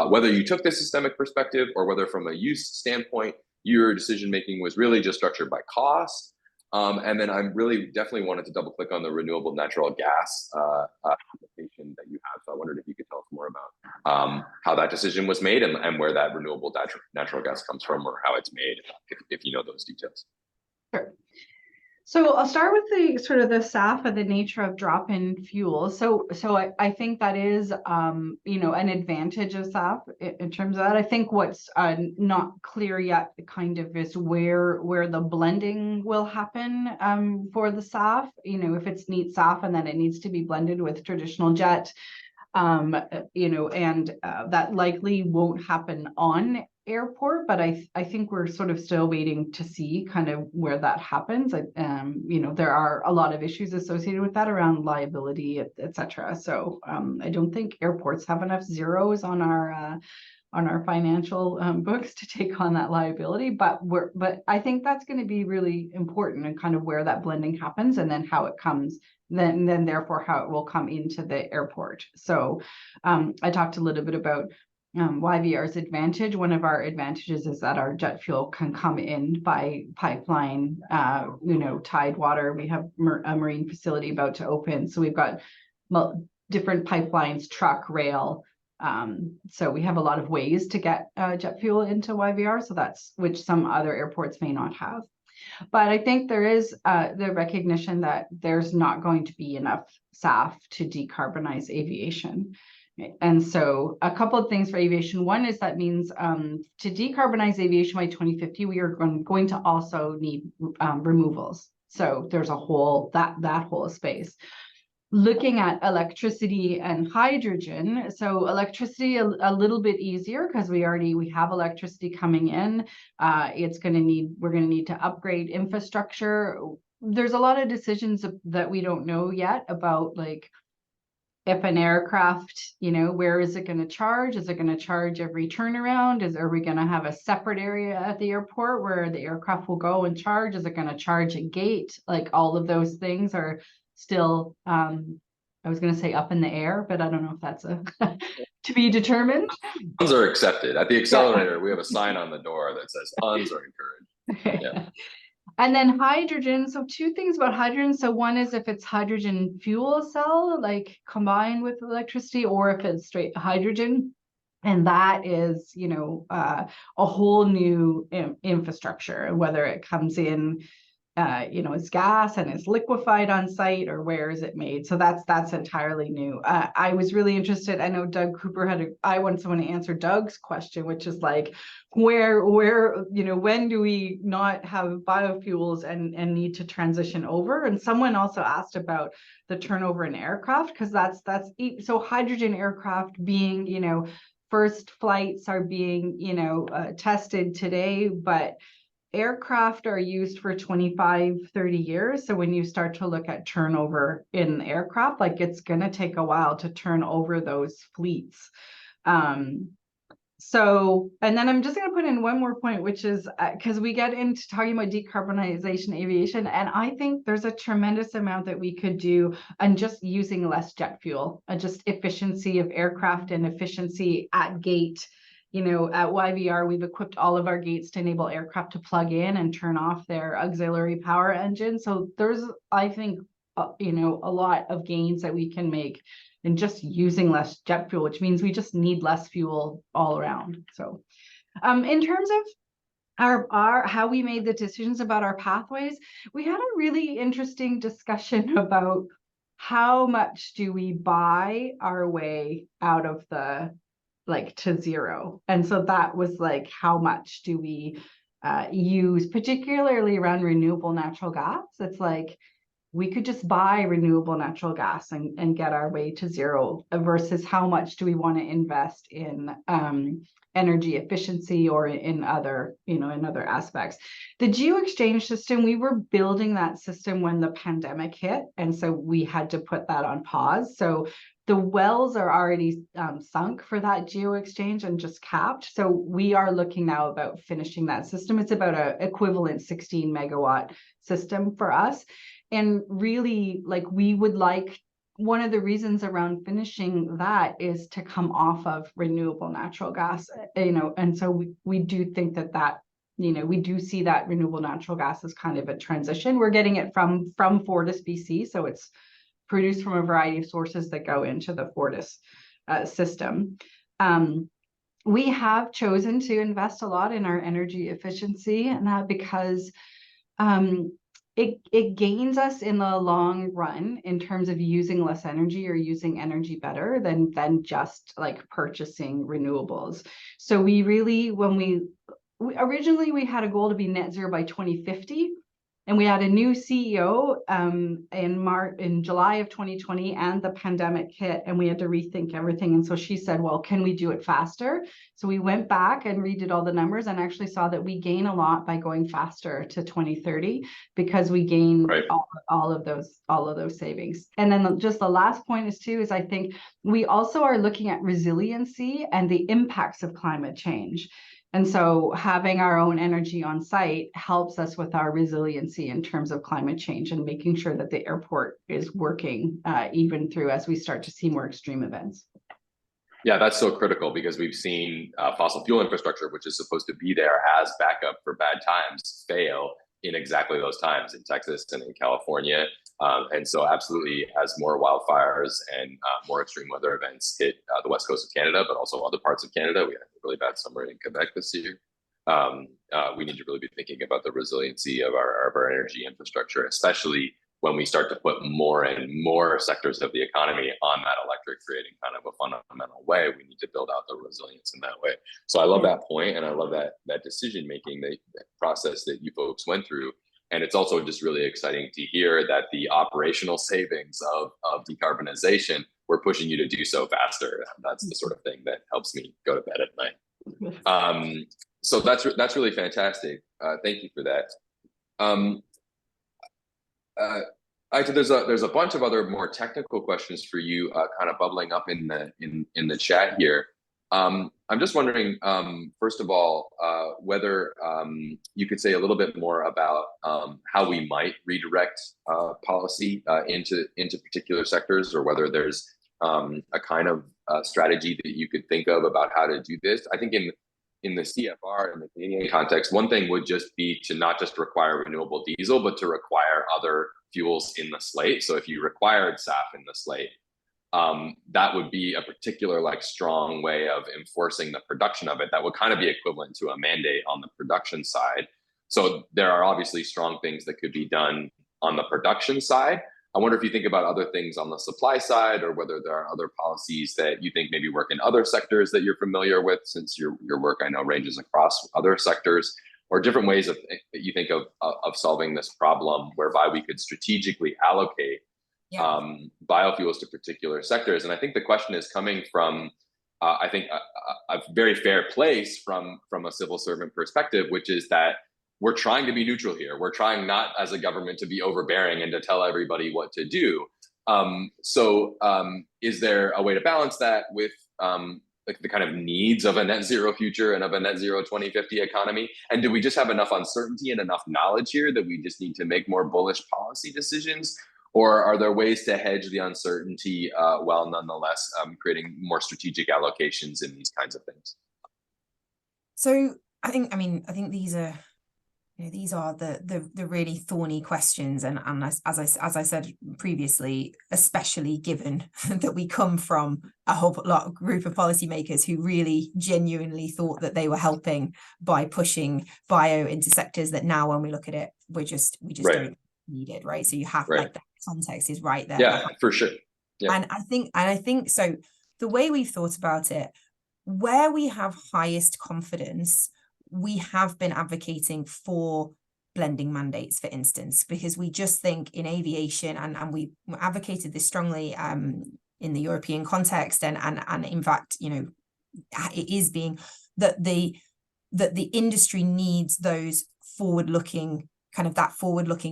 whether you took the systemic perspective or whether from a use standpoint, your decision-making was really just structured by cost. And then I'm really definitely wanted to double click on the renewable natural gas application that you have. So I wondered if you could tell us more about how that decision was made and where that renewable natural gas comes from, or how it's made, if you know those details. Sure. So I'll start with the sort of the SAF and the nature of drop-in fuel. So I think that is, an advantage of SAF in terms of that. I think what's not clear yet kind of is where the blending will happen for the SAF. If it's neat SAF and then it needs to be blended with traditional jet, and that likely won't happen on airport, but I think we're sort of still waiting to see kind of where that happens. You know, there are a lot of issues associated with that around liability, et cetera. So I don't think airports have enough zeros on our financial books to take on that liability, but I think that's going to be really important, and kind of where that blending happens, and then how it comes, then therefore how it will come into the airport. So I talked a little bit about YVR's advantage. One of our advantages is that our jet fuel can come in by pipeline, you know, tidewater. We have a marine facility about to open, so we've got different pipelines, truck, rail. So we have a lot of ways to get jet fuel into YVR, so that's which some other airports may not have. But I think there is the recognition that there's not going to be enough SAF to decarbonize aviation. And so a couple of things for aviation. One is that means to decarbonize aviation by 2050, we are going to also need removals. So there's a whole, that whole space. Looking at electricity and hydrogen. So electricity a little bit easier because we have electricity coming in. We're going to need to upgrade infrastructure. There's a lot of decisions that we don't know yet about, like, if an aircraft, you know, where is it going to charge? Is it going to charge every turnaround? Are we going to have a separate area at the airport where the aircraft will go and charge? Is it going to charge a gate? Like, all of those things are still, I was going to say up in the air, but I don't know if that's to be determined. Puns are accepted. At the accelerator, we have a sign on the door that says puns are encouraged. Yeah. And then hydrogen. So two things about hydrogen. So one is if it's hydrogen fuel cell, like combined with electricity, or if it's straight hydrogen. And that is, you know, a whole new infrastructure, whether it comes in, you know, it's gas and it's liquefied on site, or where is it made? So that's entirely new. I was really interested. I know Doug Cooper I want someone to answer Doug's question, which is like, where, you know, when do we not have biofuels and need to transition over? And someone also asked about the turnover in aircraft, because so hydrogen aircraft being, you know, first flights are being, you know, tested today, but aircraft are used for 25, 30 years. So when you start to look at turnover in aircraft, like, it's going to take a while to turn over those fleets. So, and then I'm just going to put in one more point, which is because we get into talking about decarbonization aviation, and I think there's a tremendous amount that we could do on just using less jet fuel, just efficiency of aircraft and efficiency at gate. You know, at YVR, we've equipped all of our gates to enable aircraft to plug in and turn off their auxiliary power engine. So there's, I think, you know, a lot of gains that we can make in just using less jet fuel, which means we just need less fuel all around. So in terms of our how we made the decisions about our pathways, we had a really interesting discussion about how much do we buy our way out of the, like, to zero. And so that was like, how much do we use, particularly around renewable natural gas? It's like, we could just buy renewable natural gas and get our way to zero, versus how much do we want to invest in energy efficiency or in other, you know, in other aspects. The geo-exchange system, we were building that system when the pandemic hit, and so we had to put that on pause. So the wells are already sunk for that geo-exchange and just capped. So we are looking now about finishing that system. It's about an equivalent 16 megawatt system for us. And really, like, we would like, one of the reasons around finishing that is to come off of renewable natural gas, you know, and so we do think that, you know, we do see that renewable natural gas is kind of a transition. We're getting it from Fortis BC, so it's produced from a variety of sources that go into the Fortis system. We have chosen to invest a lot in our energy efficiency, and that because it gains us in the long run in terms of using less energy or using energy better than just like purchasing renewables. So we really, when we originally had a goal to be net zero by 2050. And we had a new CEO in July of 2020, and the pandemic hit, and we had to rethink everything. And so she said, well, can we do it faster? So we went back and redid all the numbers and actually saw that we gain a lot by going faster to 2030, because we gain all of those savings. And then just the last point is I think we also are looking at resiliency and the impacts of climate change. And so having our own energy on site helps us with our resiliency in terms of climate change and making sure that the airport is working even through as we start to see more extreme events. Yeah, that's so critical, because we've seen fossil fuel infrastructure, which is supposed to be there as backup for bad times, fail in exactly those times in Texas and in California. And so absolutely, as more wildfires and more extreme weather events hit the west coast of Canada, but also other parts of Canada, we had a really bad summer in Quebec this year. We need to really be thinking about the resiliency of our energy infrastructure, especially when we start to put more and more sectors of the economy on that electric grid in kind of a fundamental way. We need to build out the resilience in that way. So I love that point, and I love that decision-making, that process that you folks went through. And it's also just really exciting to hear that the operational savings of decarbonization, we're pushing you to do so faster. That's the sort of thing that helps me go to bed at night. So that's really fantastic. Thank you for that. There's a bunch of other more technical questions for you, kind of bubbling up in the chat here. I'm just wondering, first of all, whether you could say a little bit more about how we might redirect policy into particular sectors, or whether there's a kind of strategy that you could think of about how to do this. I think in the CFR, in the Canadian context, one thing would just be to not just require renewable diesel, but to require other fuels in the slate. So if you required SAF in the slate, that would be a particular strong way of enforcing the production of it. That would kind of be equivalent to a mandate on the production side. So there are obviously strong things that could be done on the production side. I wonder if you think about other things on the supply side, or whether there are other policies that you think maybe work in other sectors that you're familiar with, since your work I know ranges across other sectors, or different ways that you think of solving this problem, whereby we could strategically allocate biofuels to particular sectors. And I think the question is coming from, I think, a very fair place from a civil servant perspective, which is that we're trying to be neutral here. We're trying not as a government to be overbearing and to tell everybody what to do. So is there a way to balance that with the kind of needs of a net zero future and of a net zero 2050 economy? And do we just have enough uncertainty and enough knowledge here that we just need to make more bullish policy decisions? Or are there ways to hedge the uncertainty while nonetheless creating more strategic allocations in these kinds of things? So I think these are the really thorny questions, and as I said previously, especially given that we come from a whole group of policymakers who really genuinely thought that they were helping by pushing bio into sectors that now, when we look at it, we just don't need it, right? So you have that context is right there. Yeah, for sure. Yeah. And I think so. The way we've thought about it, where we have highest confidence, we have been advocating for blending mandates, for instance, because we just think in aviation, and we advocated this strongly in the European context, and in fact, it is being that the industry needs those forward-looking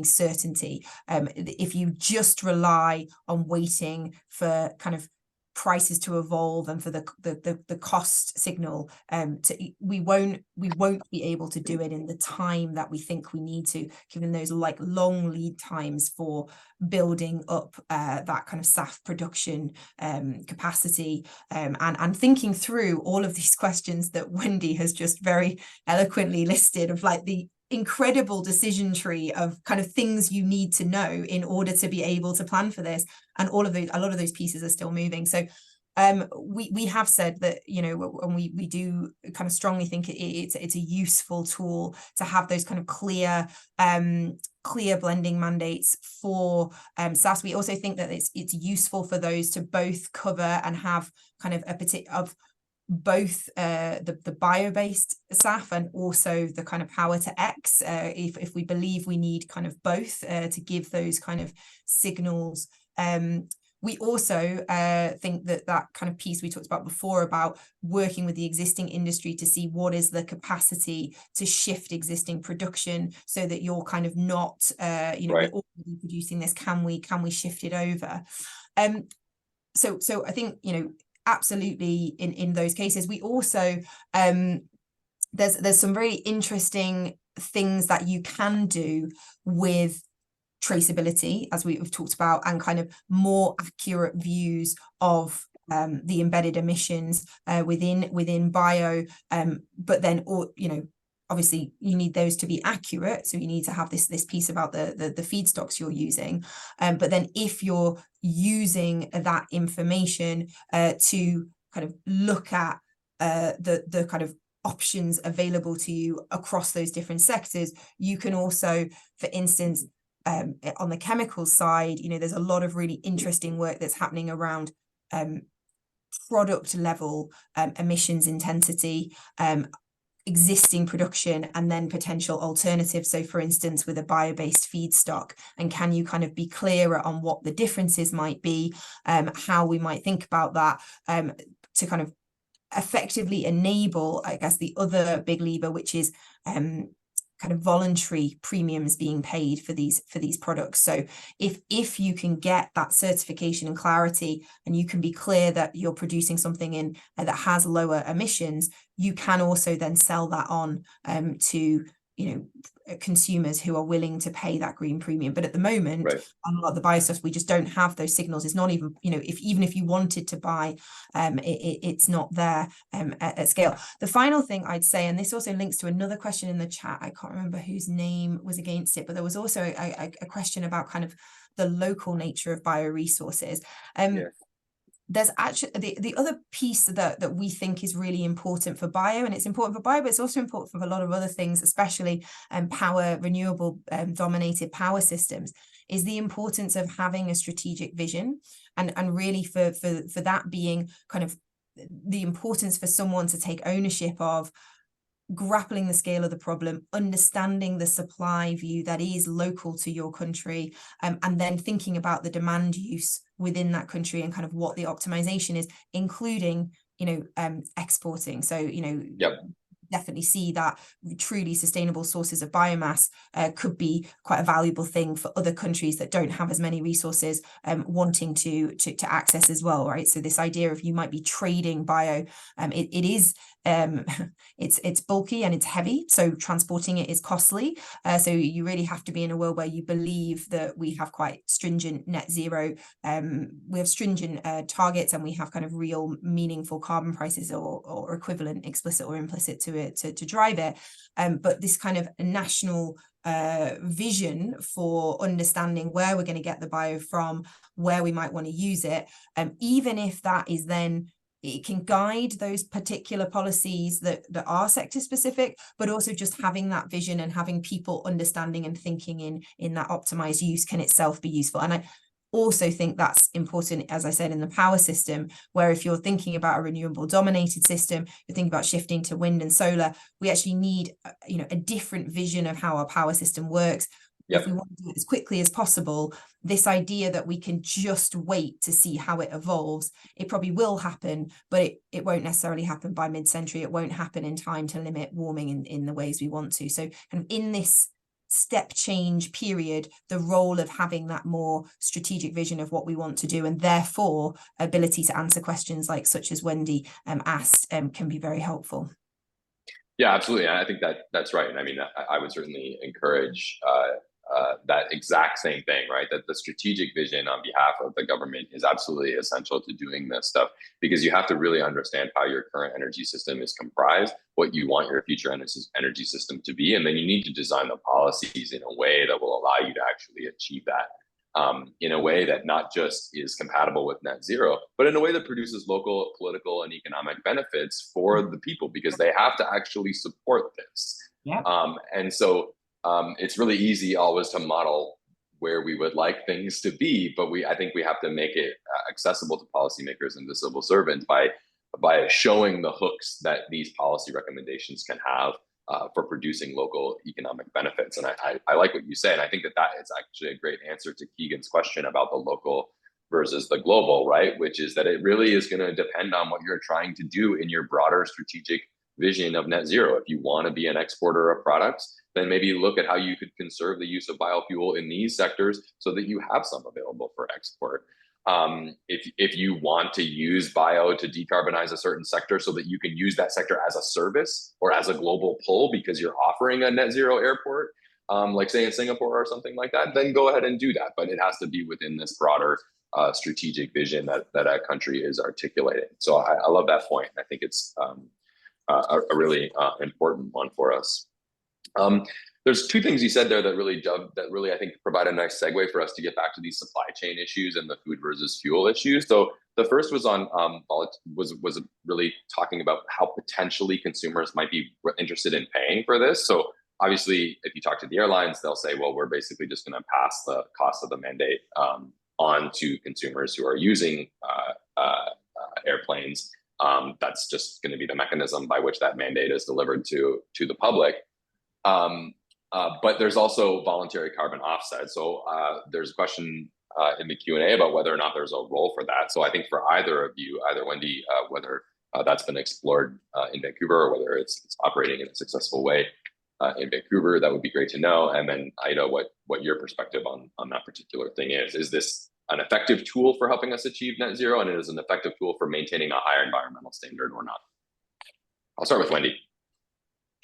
certainty. If you just rely on waiting for kind of prices to evolve and for the cost signal, we won't be able to do it in the time that we think we need to, given those long lead times for building up that kind of SAF production capacity, and thinking through all of these questions that Wendy has just very eloquently listed, of the incredible decision tree of kind of things you need to know in order to be able to plan for this, and a lot of those pieces are still moving. So we have said that, and we do kind of strongly think it's a useful tool to have those kind of clear blending mandates for SAFs. We also think that it's useful for those to both cover and have kind of both the bio-based SAF and also the kind of power to X, if we believe we need kind of both to give those kind of signals. We also think that kind of piece we talked about before about working with the existing industry to see what is the capacity to shift existing production so that you're kind of not, you know, Right. we're already producing this, can we shift it over? So I think, you know, absolutely in those cases. We also, there's some very interesting things that you can do with traceability, as we've talked about, and kind of more accurate views of the embedded emissions within bio, but then, you know, obviously you need those to be accurate, so you need to have this piece about the feedstocks you're using, but then if you're using that information to kind of look at the kind of options available to you across those different sectors, you can also, for instance, on the chemical side, you know, there's a lot of really interesting work that's happening around product level emissions intensity, existing production, and then potential alternatives. So for instance, with a bio-based feedstock, and can you kind of be clearer on what the differences might be, how we might think about that, to kind of effectively enable, I guess, the other big lever, which is kind of voluntary premiums being paid for these products. So if you can get that certification and clarity, and you can be clear that you're producing something in that has lower emissions, you can also then sell that on to, you know, consumers who are willing to pay that green premium. But at the moment, Right. on a lot of the bio stuff, we just don't have those signals. It's not even, you know, even if you wanted to buy, it's not there at scale. The final thing I'd say, and this also links to another question in the chat, I can't remember whose name was against it, but there was also a question about kind of the local nature of bioresources. Yes. There's actually the other piece that we think is really important for bio, and it's important for bio, but it's also important for a lot of other things, especially renewable dominated power systems, is the importance of having a strategic vision, and really for that being kind of the importance for someone to take ownership of grappling the scale of the problem, understanding the supply view that is local to your country, and then thinking about the demand use within that country and kind of what the optimization is, including, you know, exporting. So, you know, Yep. definitely see that truly sustainable sources of biomass could be quite a valuable thing for other countries that don't have as many resources wanting to access as well, right? So this idea of you might be trading bio, it is it's bulky and it's heavy, so transporting it is costly. So you really have to be in a world where you believe that we have quite stringent net zero, we have stringent targets, and we have kind of real meaningful carbon prices or equivalent, explicit or implicit, to it to drive it. But this kind of national vision for understanding where we're going to get the bio from, where we might want to use it, even if that is then, it can guide those particular policies that are sector specific, but also just having that vision and having people understanding and thinking in that optimized use can itself be useful. And I also think that's important, as I said, in the power system, where if you're thinking about a renewable dominated system, you're thinking about shifting to wind and solar, we actually need, you know, a different vision of how our power system works. Yep. If we want to do it as quickly as possible, this idea that we can just wait to see how it evolves, it probably will happen, but it won't necessarily happen by mid-century. It won't happen in time to limit warming in the ways we want to. So kind of in this step change period, the role of having that more strategic vision of what we want to do, and therefore ability to answer questions like such as Wendy asked, can be very helpful. Yeah, absolutely. I think that's right. And I mean, I would certainly encourage that exact same thing, right? That the strategic vision on behalf of the government is absolutely essential to doing this stuff, because you have to really understand how your current energy system is comprised, what you want your future energy system to be, and then you need to design the policies in a way that will allow you to actually achieve that. In a way that not just is compatible with net zero, but in a way that produces local political and economic benefits for the people, because they have to actually support this. Yeah. And so it's really easy always to model where we would like things to be, but I think we have to make it accessible to policymakers and to civil servants by by showing the hooks that these policy recommendations can have for producing local economic benefits. And I like what you say, and I think that is actually a great answer to Keegan's question about the local versus the global, right? Which is that it really is going to depend on what you're trying to do in your broader strategic vision of net zero. If you want to be an exporter of products, then maybe look at how you could conserve the use of biofuel in these sectors so that you have some available for export. If you want to use bio to decarbonize a certain sector so that you can use that sector as a service or as a global pull because you're offering a net zero airport, like say in Singapore or something like that, then go ahead and do that. But it has to be within this broader strategic vision that a country is articulating. So I love that point. I think it's a really important one for us. There's two things you said there that really I think provide a nice segue for us to get back to these supply chain issues and the food versus fuel issues. So the first was on was really talking about how potentially consumers might be interested in paying for this. So obviously, if you talk to the airlines, they'll say, well, we're basically just going to pass the cost of the mandate on to consumers who are using airplanes. That's just going to be the mechanism by which that mandate is delivered to the public. But there's also voluntary carbon offset. So there's a question in the Q&A about whether or not there's a role for that. So I think for either of you, either Wendy, whether that's been explored in Vancouver or whether it's operating in a successful way in Vancouver, that would be great to know. And then Ida, what your perspective on that particular thing is. Is this an effective tool for helping us achieve net zero, and it is an effective tool for maintaining a higher environmental standard or not? I'll start with Wendy.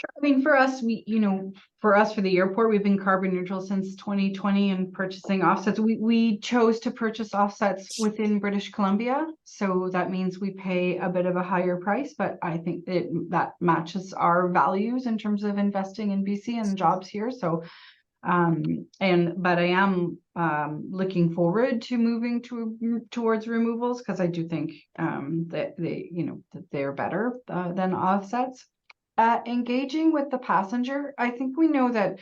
I mean, for us, for the airport, we've been carbon neutral since 2020 and purchasing offsets. We chose to purchase offsets within British Columbia. So that means we pay a bit of a higher price, but I think that matches our values in terms of investing in BC and jobs here. So, but I am looking forward to moving towards removals because I do think that they're better than offsets. Engaging with the passenger, I think we know that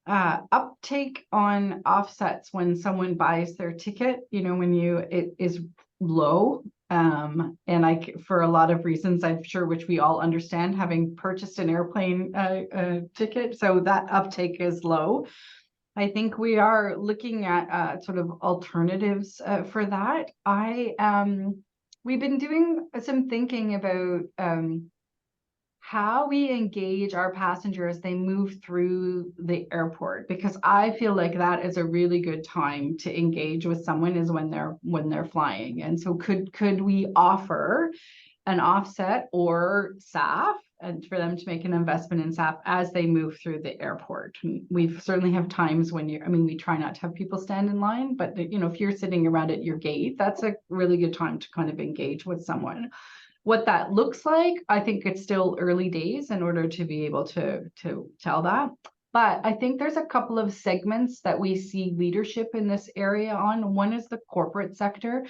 uptake on offsets when someone buys their ticket, it is low. And for a lot of reasons, I'm sure, which we all understand, having purchased an airplane ticket, so that uptake is low. I think we are looking at sort of alternatives for that. We've been doing some thinking about how we engage our passengers as they move through the airport, because I feel like that is a really good time to engage with someone is when they're flying. And so could we offer an offset or SAF and for them to make an investment in SAF as they move through the airport? We certainly have times when we try not to have people stand in line, but if you're sitting around at your gate, that's a really good time to kind of engage with someone. What that looks like, I think it's still early days in order to be able to tell that. But I think there's a couple of segments that we see leadership in this area on. One is the corporate sector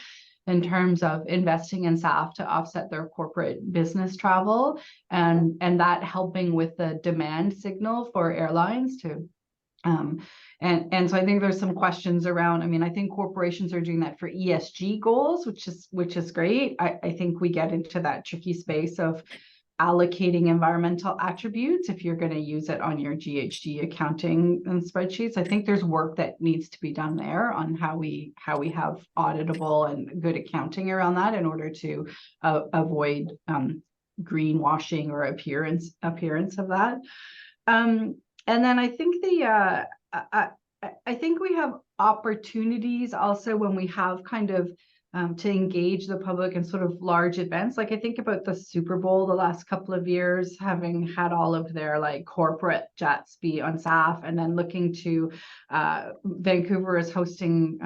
in terms of investing in SAF to offset their corporate business travel and that helping with the demand signal for airlines to and so I think there's some questions around. I think corporations are doing that for ESG goals, which is great. I think we get into that tricky space of allocating environmental attributes if you're going to use it on your GHG accounting and spreadsheets. I think there's work that needs to be done there on how we have auditable and good accounting around that in order to avoid greenwashing or appearance of that. And then I think I think we have opportunities also when we have kind of to engage the public in sort of large events. Like I think about the Super Bowl the last couple of years, having had all of their corporate jets be on SAF, and then looking to Vancouver is hosting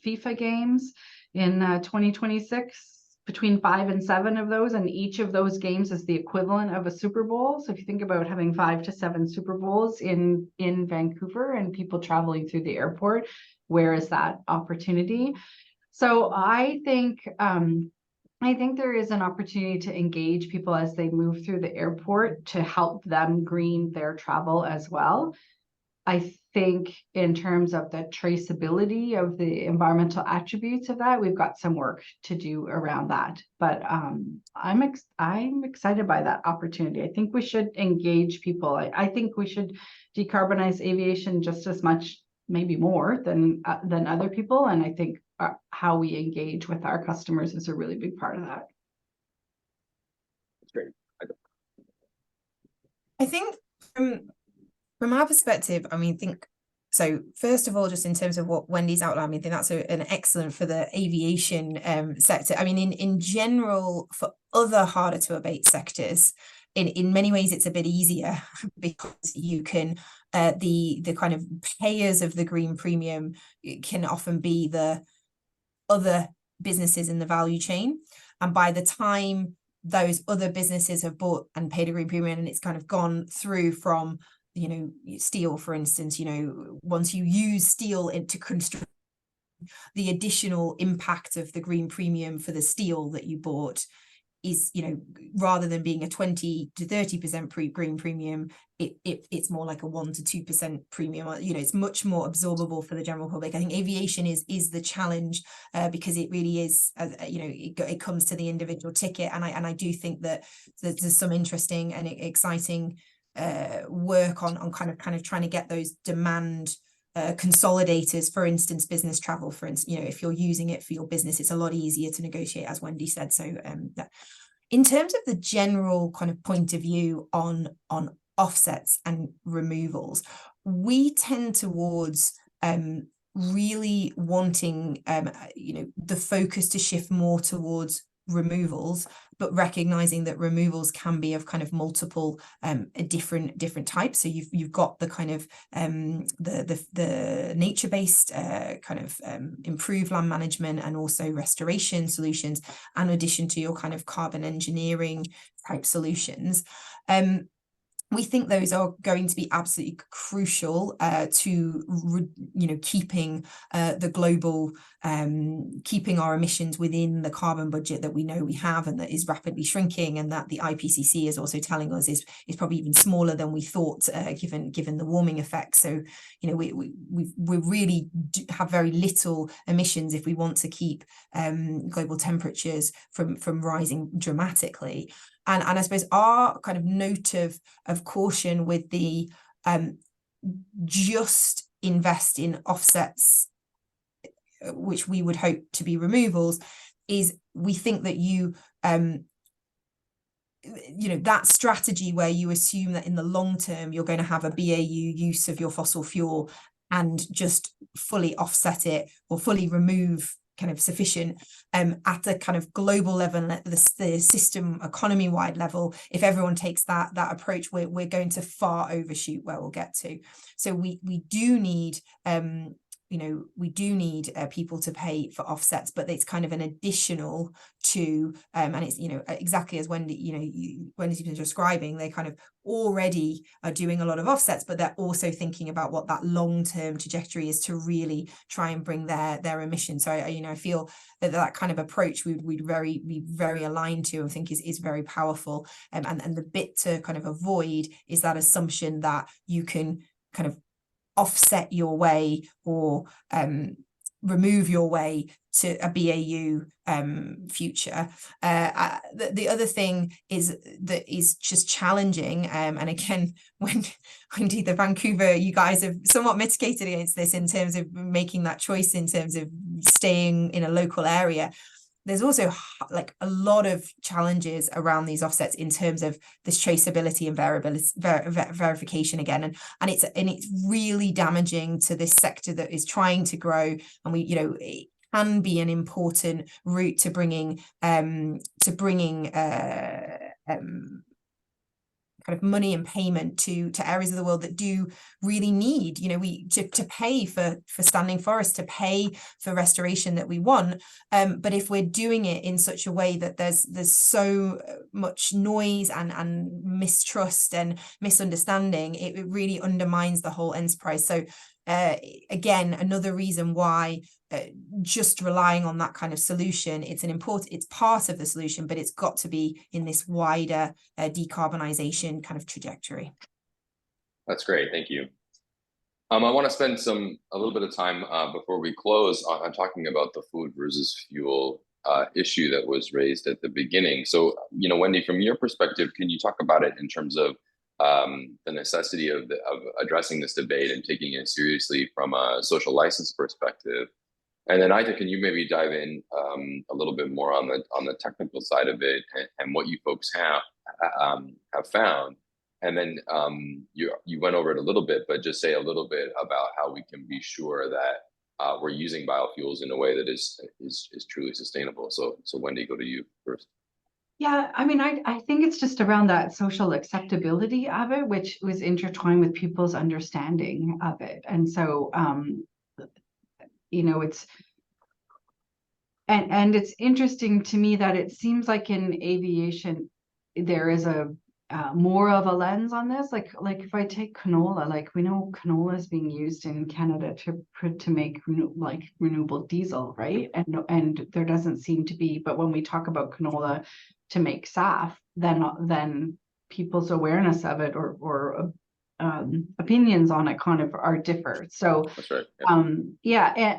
FIFA games in 2026. Between 5 and 7 of those, and each of those games is the equivalent of a Super Bowl. So if you think about having 5 to 7 Super Bowls in Vancouver and people traveling through the airport, where is that opportunity? So I think there is an opportunity to engage people as they move through the airport to help them green their travel as well. I think in terms of the traceability of the environmental attributes of that, we've got some work to do around that. But I'm excited by that opportunity. I think we should engage people. I think we should decarbonize aviation just as much, maybe more than other people. And I think how we engage with our customers is a really big part of that. That's great. I think from our perspective, I mean, so first of all, just in terms of what Wendy's outlined, I think that's an excellent for the aviation sector. I mean, in general, for other harder to abate sectors, in many ways, it's a bit easier because you can, the kind of payers of the green premium can often be the other businesses in the value chain. And by the time those other businesses have bought and paid a green premium and it's kind of gone through from, you know, steel, for instance, you know, once you use steel to construct, the additional impact of the green premium for the steel that you bought is, you know, rather than being a 20 to 30% green premium, it's more like a 1 to 2% premium. You know, it's much more absorbable for the general public. I think aviation is the challenge because it really is, you know, it comes to the individual ticket, and I do think that there's some interesting and exciting work on kind of trying to get those demand consolidators, for instance, business travel, for instance, you know, if you're using it for your business, it's a lot easier to negotiate, as Wendy said. So in terms of the general kind of point of view on offsets and removals, we tend towards really wanting you know, the focus to shift more towards removals, but recognizing that removals can be of kind of multiple different types. So you've got the kind of the nature-based kind of improved land management and also restoration solutions, in addition to your kind of carbon engineering type solutions. We think those are going to be absolutely crucial to, you know, keeping the global, keeping our emissions within the carbon budget that we know we have and that is rapidly shrinking, and that the IPCC is also telling us is probably even smaller than we thought, given the warming effect. So, you know, we really do have very little emissions if we want to keep global temperatures from rising dramatically. And I suppose our kind of note of caution with the just invest in offsets, which we would hope to be removals, is we think that you know, that strategy where you assume that in the long term you're going to have a BAU use of your fossil fuel and just fully offset it or fully remove kind of sufficient at the kind of global level, at the system economy wide level. If everyone takes that approach, we're going to far overshoot where we'll get to. So we do need you know, we do need people to pay for offsets, but it's kind of an additional to, and it's, you know, exactly as Wendy, you know, Wendy's been describing, they kind of already are doing a lot of offsets, but they're also thinking about what that long-term trajectory is to really try and bring their emissions. So you know, I feel that kind of approach we'd be very aligned to, I think is very powerful. And the bit to kind of avoid is that assumption that you can kind of offset your way or remove your way to a BAU future. The other thing is that is just challenging, and again, Wendy, the Vancouver, you guys have somewhat mitigated against this in terms of making that choice in terms of staying in a local area. There's also like a lot of challenges around these offsets in terms of this traceability and verification again, and it's really damaging to this sector that is trying to grow. And we, you know, it can be an important route to bringing kind of money and payment to areas of the world that do really need, you know, to pay for standing forests, to pay for restoration that we want. But if we're doing it in such a way that there's so much noise and mistrust and misunderstanding, it really undermines the whole enterprise. So again, another reason why just relying on that kind of solution, it's part of the solution, but it's got to be in this wider decarbonization kind of trajectory. That's great, thank you. I want to spend a little bit of time before we close on talking about the food versus fuel issue that was raised at the beginning. So, Wendy, from your perspective, can you talk about it in terms of the necessity of addressing this debate and taking it seriously from a social license perspective? And then Ida, can you maybe dive in a little bit more on the technical side of it and what you folks have found? And then you went over it a little bit, but just say a little bit about how we can be sure that we're using biofuels in a way that is truly sustainable. So Wendy, go to you first. Yeah, I mean, I think it's just around that social acceptability of it, which was intertwined with people's understanding of it. And so, it's it's interesting to me that it seems like in aviation there is a more of a lens on this. Like if I take canola, like we know canola is being used in Canada to make renewable diesel, right? And there doesn't seem to be, but when we talk about canola to make SAF, then people's awareness of it or opinions on it kind of are different. So that's right. Yeah,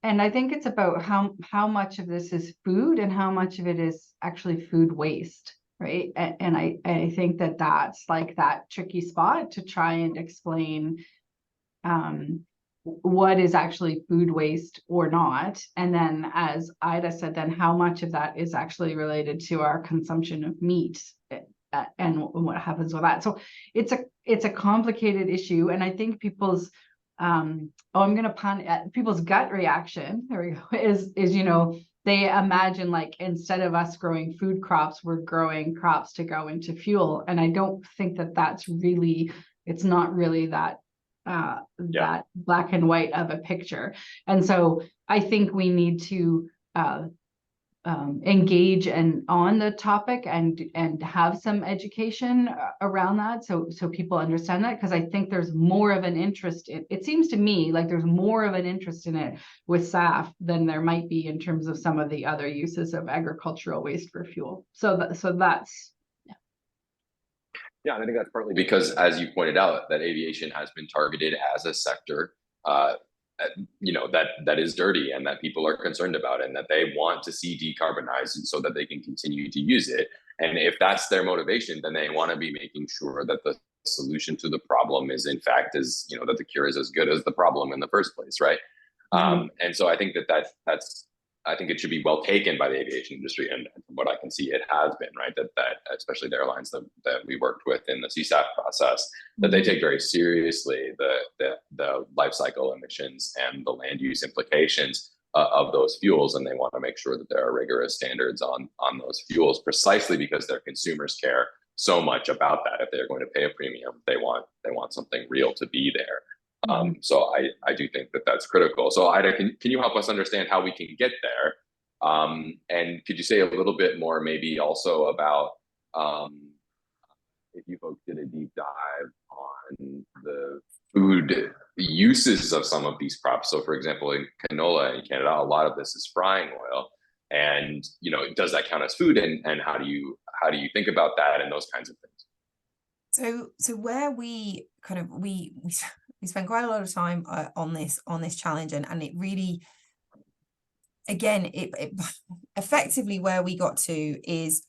and I think it's about how much of this is food and how much of it is actually food waste, right? And I think that's like that tricky spot to try and explain what is actually food waste or not. And then, as Ida said, then how much of that is actually related to our consumption of meat and what happens with that. So it's a complicated issue, and I think people's people's gut reaction, there we go, is they imagine like instead of us growing food crops, we're growing crops to go into fuel. And I don't think it's not really that that black and white of a picture. And so I think we need to engage on the topic and have some education around that, so people understand that, because I think there's more of an interest it seems to me like there's more of an interest in it with SAF than there might be in terms of some of the other uses of agricultural waste for fuel. So that's Yeah, and I think that's partly because, as you pointed out, that aviation has been targeted as a sector that is dirty and that people are concerned about and that they want to see decarbonized so that they can continue to use it. And if that's their motivation, then they want to be making sure that the solution to the problem is in fact that the cure is as good as the problem in the first place, right? And so I think that's I think it should be well taken by the aviation industry, and from what I can see, it has been, right? That especially the airlines that we worked with in the C-SAF process, that they take very seriously the life cycle emissions and the land use implications of those fuels, and they want to make sure that there are rigorous standards on those fuels, precisely because their consumers care so much about that. If they're going to pay a premium, they want something real to be there. So I do think that that's critical. So Ida, can you help us understand how we can get there? And could you say a little bit more maybe also about if you folks did a deep dive on the food uses of some of these crops? So for example, in canola in Canada, a lot of this is frying oil. And does that count as food? And how do you think about that and those kinds of things? So where we kind of we spend quite a lot of time on this challenge, and it really, again, it effectively where we got to is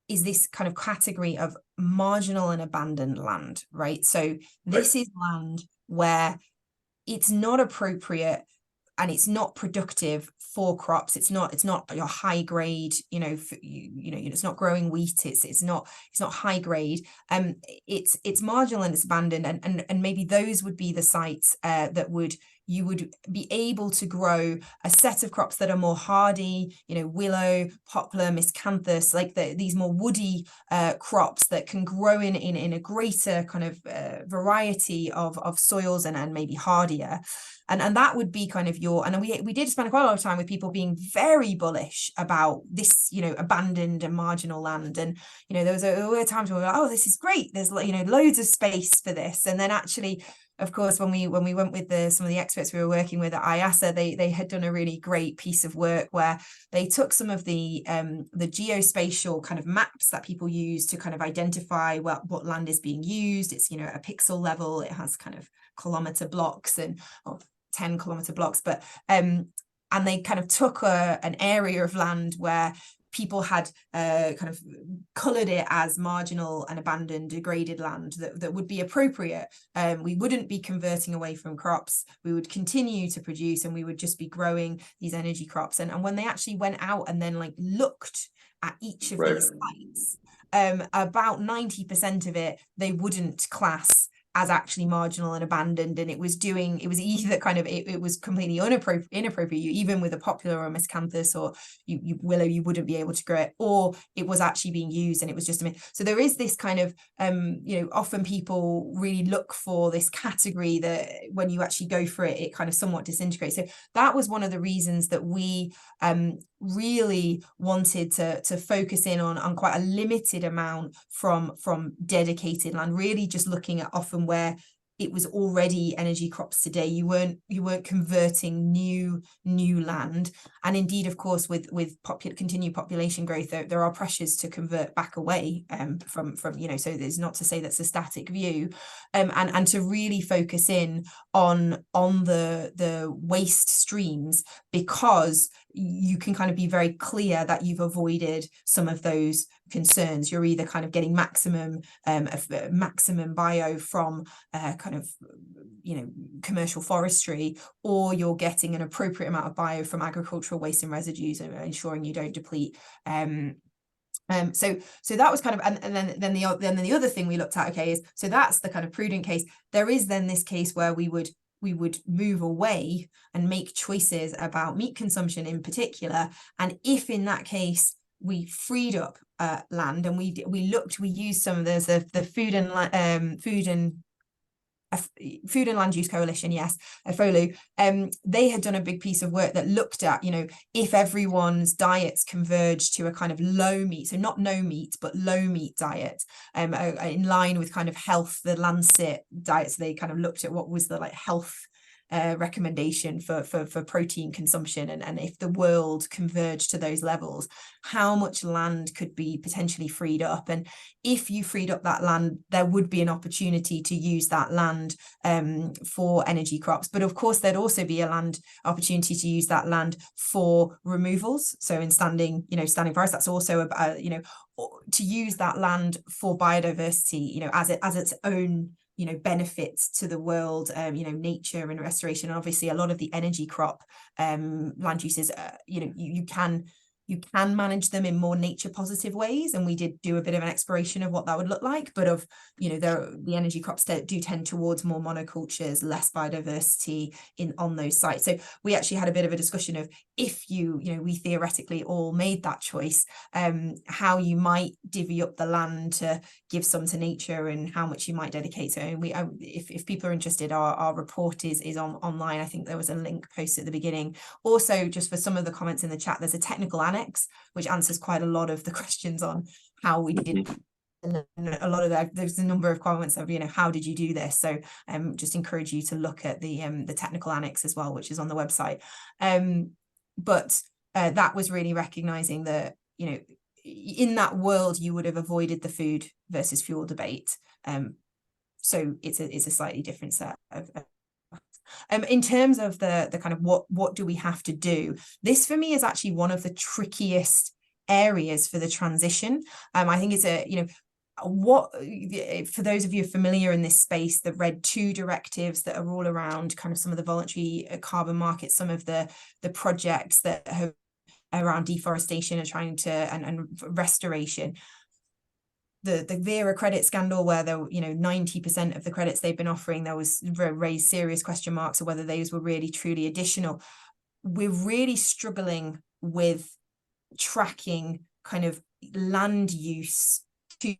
this kind of category of marginal and abandoned land, right? So this is land where it's not appropriate and it's not productive for crops. It's not your high grade, it's not growing wheat. It's not high grade. It's marginal and it's abandoned, and maybe those would be the sites that you would be able to grow a set of crops that are more hardy, willow, poplar, miscanthus, like these more woody crops that can grow in a greater kind of variety of soils and maybe hardier. And that would be kind of and we did spend quite a lot of time with people being very bullish about this, abandoned and marginal land. And, there were times where we were like, oh, this is great. There's, loads of space for this. And then actually, of course, when we went with some of the experts we were working with at IASA, they had done a really great piece of work where they took some of the geospatial kind of maps that people use to kind of identify what land is being used. It's, you know, a pixel level, it has kind of kilometer blocks and 10-kilometer blocks, but and they kind of took an area of land where people had kind of coloured it as marginal and abandoned, degraded land that would be appropriate. We wouldn't be converting away from crops. We would continue to produce, and we would just be growing these energy crops. And when they actually went out and then like looked at each of these sites, about 90% of it they wouldn't class as actually marginal and abandoned, and it was either kind of it was completely inappropriate. Even with a popular or a miscanthus or you willow, you wouldn't be able to grow it, or it was actually being used and it was just so there is this kind of you know, often people really look for this category that when you actually go for it, it kind of somewhat disintegrates. So that was one of the reasons that we really wanted to focus in on quite a limited amount from dedicated land, really just looking at often where it was already energy crops today. You weren't converting new land, and indeed, of course, with continued population growth, there are pressures to convert back away from you know. So there's not to say that's a static view, and to really focus in on the waste streams, because you can kind of be very clear that you've avoided some of those concerns. You're either kind of getting maximum bio from kind of, you know, commercial forestry, or you're getting an appropriate amount of bio from agricultural waste and residues, and ensuring you don't deplete. So that was kind of, and then the other thing we looked at, okay, is, so that's the kind of prudent case. There is then this case where we would move away and make choices about meat consumption in particular. And if in that case we freed up land, and we used some of the Food and Land Use Coalition, yes, FOLU, they had done a big piece of work that looked at, you know, if everyone's diets converged to a kind of low meat, so not no meat, but low meat diet, in line with kind of health, the Lancet diet. So they kind of looked at what was the like health recommendation for protein consumption, and if the world converged to those levels, how much land could be potentially freed up. And if you freed up that land, there would be an opportunity to use that land for energy crops. But of course, there'd also be a opportunity to use that land for removals. So in standing forests, that's also about, you know, to use that land for biodiversity, you know, as its own, you know, benefits to the world, you know, nature and restoration. And obviously a lot of the energy crop land uses, you know, you can manage them in more nature positive ways, and we did do a bit of an exploration of what that would look like. But of, you know, the energy crops do tend towards more monocultures, less biodiversity on those sites. So we actually had a bit of a discussion of, if we theoretically all made that choice, how you might divvy up the land to give some to nature, and how much you might dedicate. So if people are interested, our report is online. I think there was a link posted at the beginning. Also, just for some of the comments in the chat, there's a technical annex which answers quite a lot of the questions on how we did. And a lot of that, there's a number of comments of, you know, how did you do this? So just encourage you to look at the technical annex as well, which is on the website. But that was really recognizing that, you know, in that world you would have avoided the food versus fuel debate. So it's a slightly different set of in terms of the kind of what do we have to do, this for me is actually one of the trickiest areas for the transition. I think it's for those of you familiar in this space, the RED II directives that are all around kind of some of the voluntary carbon markets, some of the projects that have around deforestation and trying to and restoration. The Vera credit scandal, where 90% of the credits they've been offering, there was raised serious question marks of whether those were really truly additional. We're really struggling with tracking kind of land use to,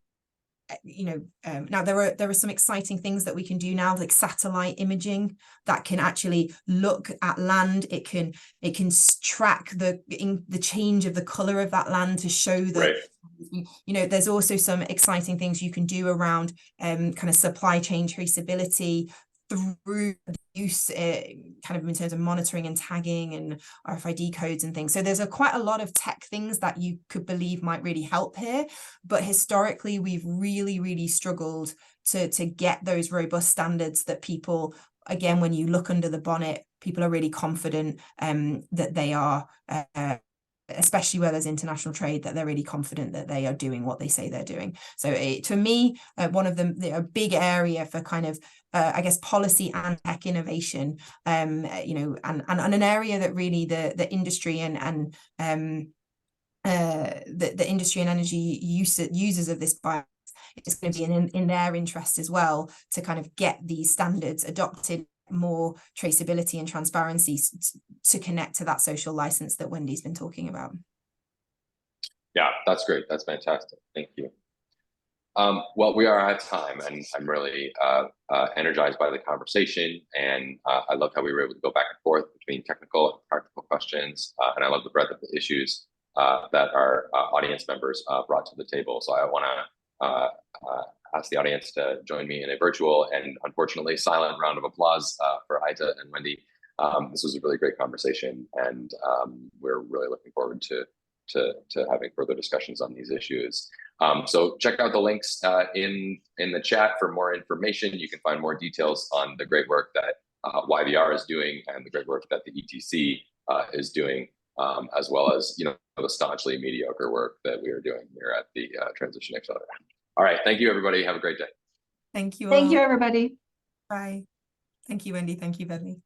now there are some exciting things that we can do now, like satellite imaging that can actually look at land. It can track the change of the color of that land to show that. Right. There's also some exciting things you can do around kind of supply chain traceability through the use kind of in terms of monitoring and tagging and RFID codes and things. So there's quite a lot of tech things that you could believe might really help here. But historically, we've really struggled to get those robust standards that people, again, when you look under the bonnet, people are really confident that they are, especially where there's international trade, that they're really confident that they are doing what they say they're doing. So to me, one of them, a big area for kind of, I guess, policy and tech innovation, you know, and an area that really the industry and the industry and energy users of this bio, it's going to be in their interest as well to kind of get these standards adopted, more traceability and transparency to connect to that social license that Wendy's been talking about. Yeah, that's great. That's fantastic. Thank you. Well, we are at time, and I'm really energized by the conversation, and I love how we were able to go back and forth between technical and practical questions, and I love the breadth of the issues that our audience members brought to the table. So I want to ask the audience to join me in a virtual and unfortunately silent round of applause for Ita and Wendy. This was a really great conversation, and we're really looking forward to having further discussions on these issues. So check out the links in the chat for more information. You can find more details on the great work that YVR is doing and the great work that the ETC is doing, as well as, you know, the staunchly mediocre work that we are doing here at the Transition Accelerator. All right, thank you, everybody. Have a great day. Thank you all. Thank you, everybody. Bye. Thank you, Wendy. Thank you, Bentley.